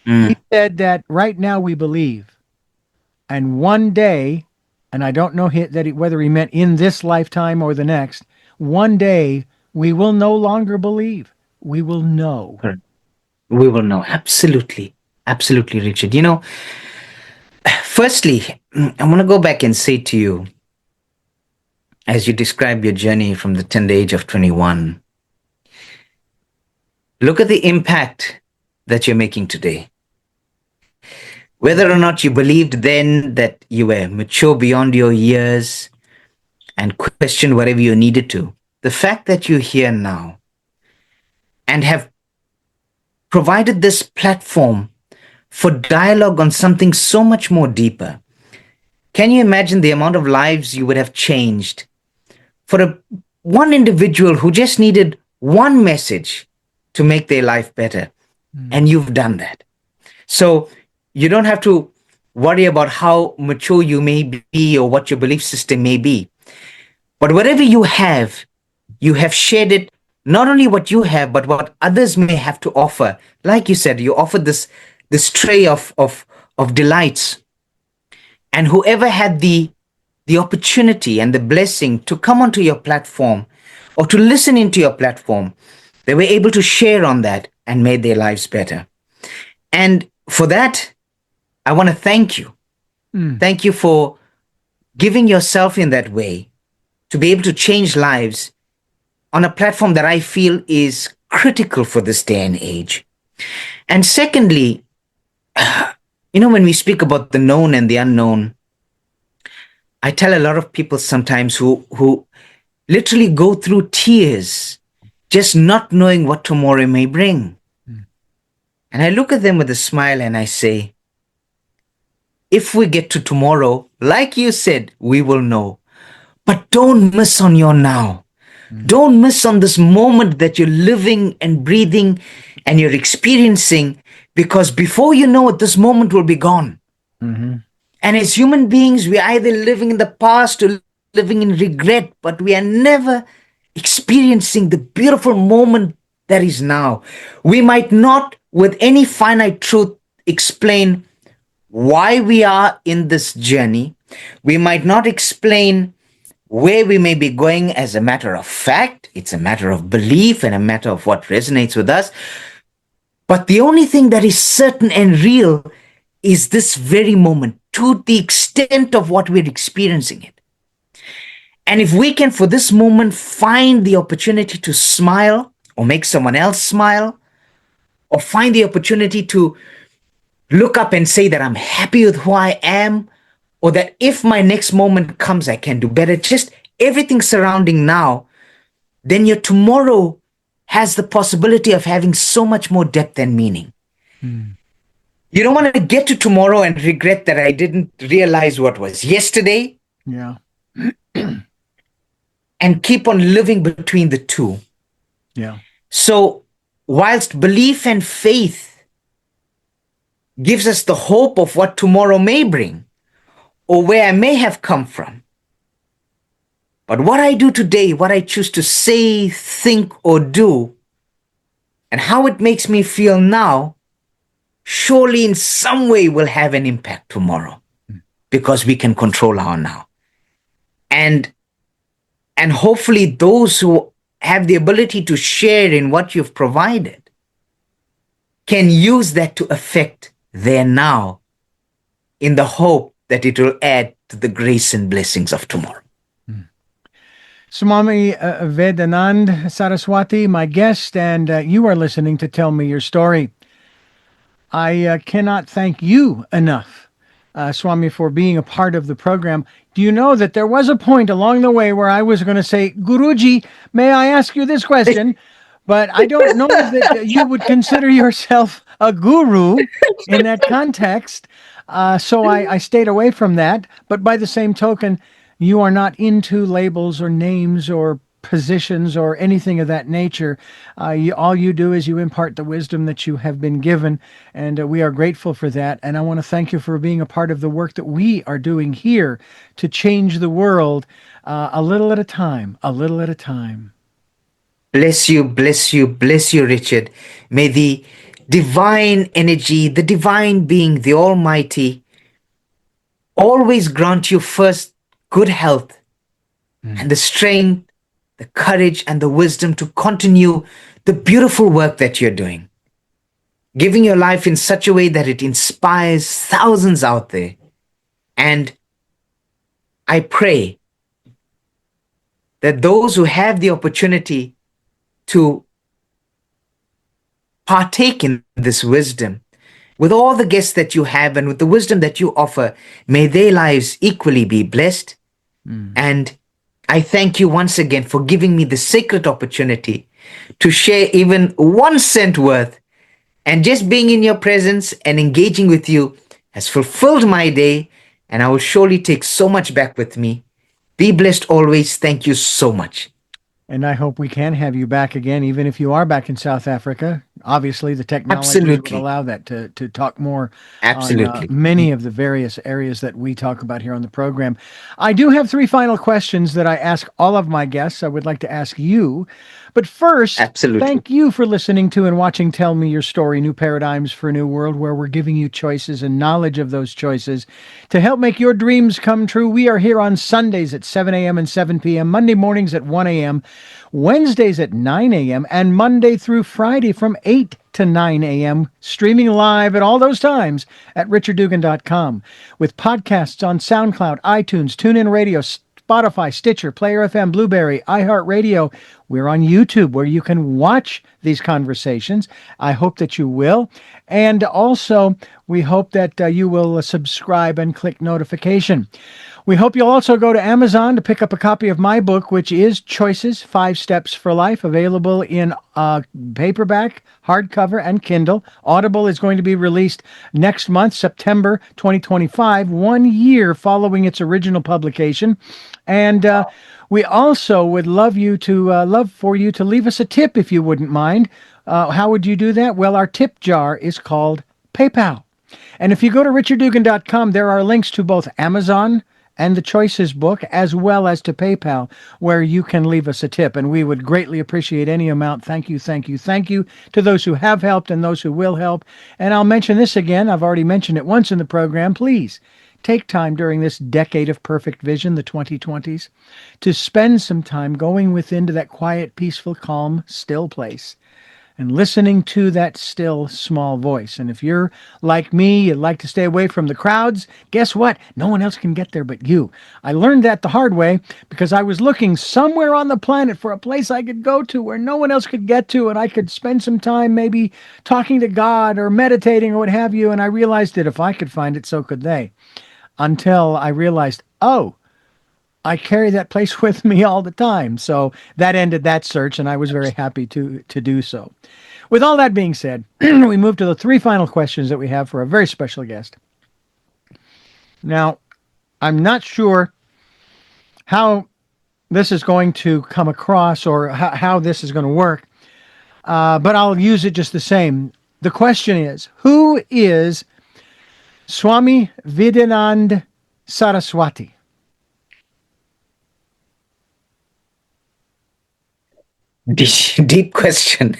he Mm. said that right now we believe, and one day, and I don't know whether he meant in this lifetime or the next, one day we will no longer believe. We will know. Correct. We will know. Absolutely. Absolutely, Richard. Firstly, I want to go back and say to you, as you describe your journey from the tender age of 21, look at the impact that you're making today. Whether or not you believed then that you were mature beyond your years and questioned whatever you needed to, the fact that you're here now and have provided this platform for dialogue on something so much more deeper. Can you imagine the amount of lives you would have changed for one individual who just needed one message to make their life better? Mm. And you've done that. So you don't have to worry about how mature you may be or what your belief system may be. But whatever you have shared it, not only what you have, but what others may have to offer. Like you said, you offered this tray of delights. And whoever had the opportunity and the blessing to come onto your platform or to listen into your platform, they were able to share on that and made their lives better. And for that, I want to thank you. Mm. Thank you for giving yourself in that way to be able to change lives on a platform that I feel is critical for this day and age. And secondly, when we speak about the known and the unknown, I tell a lot of people sometimes who literally go through tears just not knowing what tomorrow may bring. Mm. And I look at them with a smile and I say, if we get to tomorrow, like you said, we will know. But don't miss on your now. Don't miss on this moment that you're living and breathing and you're experiencing, because before you know it, this moment will be gone. Mm-hmm. And as human beings, we're either living in the past or living in regret, but we are never experiencing the beautiful moment that is now. We might not, with any finite truth, explain why we are in this journey. We might not explain where we may be going as a matter of fact. It's a matter of belief and a matter of what resonates with us. But the only thing that is certain and real is this very moment, to the extent of what we're experiencing it. And if we can, for this moment, find the opportunity to smile or make someone else smile, or find the opportunity to look up and say that I'm happy with who I am, or that if my next moment comes, I can do better, just everything surrounding now, then your tomorrow has the possibility of having so much more depth and meaning. You don't want to get to tomorrow and regret that I didn't realize what was yesterday. Yeah. And keep on living between the two. Yeah. So whilst belief and faith gives us the hope of what tomorrow may bring or where I may have come from, but what I do today, what I choose to say, think, or do, and how it makes me feel now, surely in some way will have an impact tomorrow, because we can control our now. And hopefully those who have the ability to share in what you've provided can use that to affect their now, in the hope that it will add to the grace and blessings of tomorrow. Swami Vedanand Saraswati, my guest, and you are listening to Tell Me Your Story. I cannot thank you enough, Swami, for being a part of the program. Do you know that there was a point along the way where I was going to say, Guruji, may I ask you this question? But I don't know that you would consider yourself a guru in that context. So I stayed away from that. But by the same token, you are not into labels or names or positions or anything of that nature. All you do is you impart the wisdom that you have been given, and we are grateful for that. And I want to thank you for being a part of the work that we are doing here to change the world a little at a time, a little at a time. Bless you, bless you, bless you, Richard. May the divine energy, the divine being, the Almighty, always grant you first good health and the strength, the courage and the wisdom to continue the beautiful work that you're doing, giving your life in such a way that it inspires thousands out there. And I pray that those who have the opportunity to partake in this wisdom, with all the gifts that you have and with the wisdom that you offer, may their lives equally be blessed. And I thank you once again for giving me the sacred opportunity to share even 1 cent worth. And just being in your presence and engaging with you has fulfilled my day, and I will surely take so much back with me. Be blessed always. Thank you so much. And I hope we can have you back again, even if you are back in South Africa. Obviously, the technology would allow that to talk more on many of the various areas that we talk about here on the program. I do have 3 final questions that I ask all of my guests. I would like to ask you. But first, thank you for listening to and watching Tell Me Your Story, New Paradigms for a New World, where we're giving you choices and knowledge of those choices to help make your dreams come true. We are here on Sundays at 7 a.m. and 7 p.m., Monday mornings at 1 a.m., Wednesdays at 9 a.m., and Monday through Friday from 8 to 9 a.m., streaming live at all those times at richarddugan.com, with podcasts on SoundCloud, iTunes, TuneIn Radio, Spotify, Stitcher, Player FM, Blueberry, iHeartRadio. We're on YouTube where you can watch these conversations. I hope that you will. And also, we hope that you will subscribe and click notification. We hope you'll also go to Amazon to pick up a copy of my book, which is Choices, 5 Steps for Life, available in paperback, hardcover, and Kindle. Audible is going to be released next month, September 2025, 1 year following its original publication. And we also would love for you to leave us a tip if you wouldn't mind. How would you do that? Well, our tip jar is called PayPal. And if you go to richarddugan.com, there are links to both Amazon and the Choices book, as well as to PayPal, where you can leave us a tip. And we would greatly appreciate any amount. Thank you, thank you, thank you to those who have helped and those who will help. And I'll mention this again. I've already mentioned it once in the program. Please take time during this decade of perfect vision, the 2020s, to spend some time going within to that quiet, peaceful, calm, still place and listening to that still, small voice. And if you're like me, you'd like to stay away from the crowds, guess what? No one else can get there but you. I learned that the hard way because I was looking somewhere on the planet for a place I could go to where no one else could get to, and I could spend some time maybe talking to God or meditating or what have you, and I realized that if I could find it, so could they. Until I realized, oh, I carry that place with me all the time. So that ended that search, and I was very happy to do so. With all that being said, we move to the 3 final questions that we have for a very special guest. Now, I'm not sure how this is going to come across or how this is going to work, but I'll use it just the same. The question is, who is Swami Vedanand Saraswati? Deep question.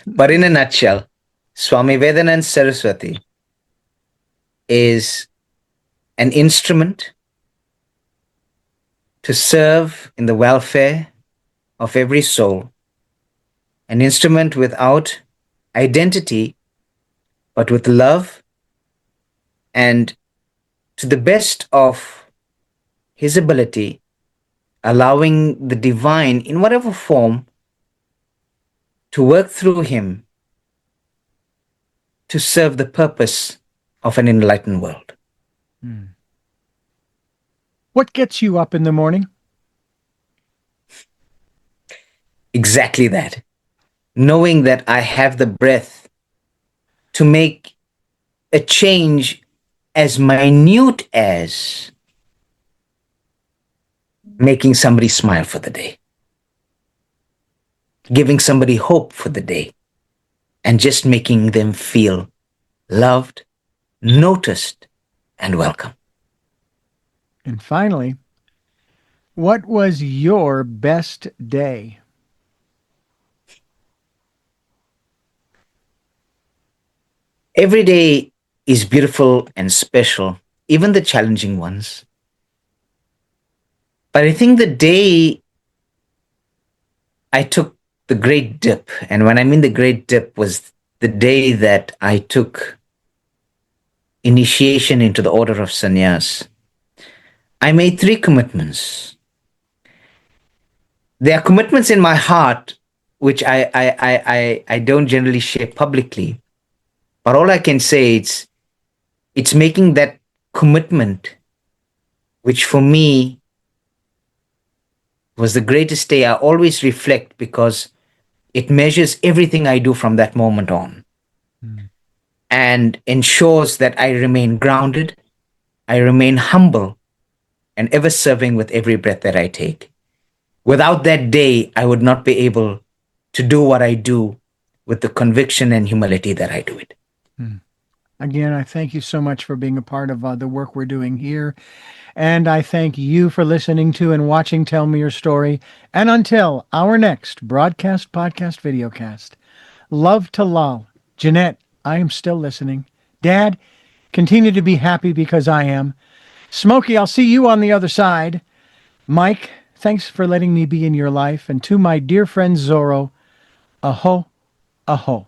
But in a nutshell, Swami Vedanand Saraswati is an instrument to serve in the welfare of every soul, an instrument without identity, but with love, and to the best of his ability, allowing the divine in whatever form to work through him to serve the purpose of an enlightened world. What gets you up in the morning? Exactly that. Knowing that I have the breath to make a change as minute as making somebody smile for the day, giving somebody hope for the day, and just making them feel loved, noticed, and welcome. And finally, what was your best day? Every day is beautiful and special, even the challenging ones. But I think the day I took the great dip, and when I mean the great dip, was the day that I took initiation into the order of sannyas. I made 3 commitments. There are commitments in my heart which I don't generally share publicly. But all I can say is it's making that commitment, which for me was the greatest day I always reflect, because it measures everything I do from that moment on and ensures that I remain grounded, I remain humble, and ever serving with every breath that I take. Without that day, I would not be able to do what I do with the conviction and humility that I do it. Again, I thank you so much for being a part of the work we're doing here. And I thank you for listening to and watching Tell Me Your Story. And until our next broadcast, podcast, videocast, love to Lal. Jeanette, I am still listening. Dad, continue to be happy because I am. Smokey, I'll see you on the other side. Mike, thanks for letting me be in your life. And to my dear friend Zorro, aho, aho.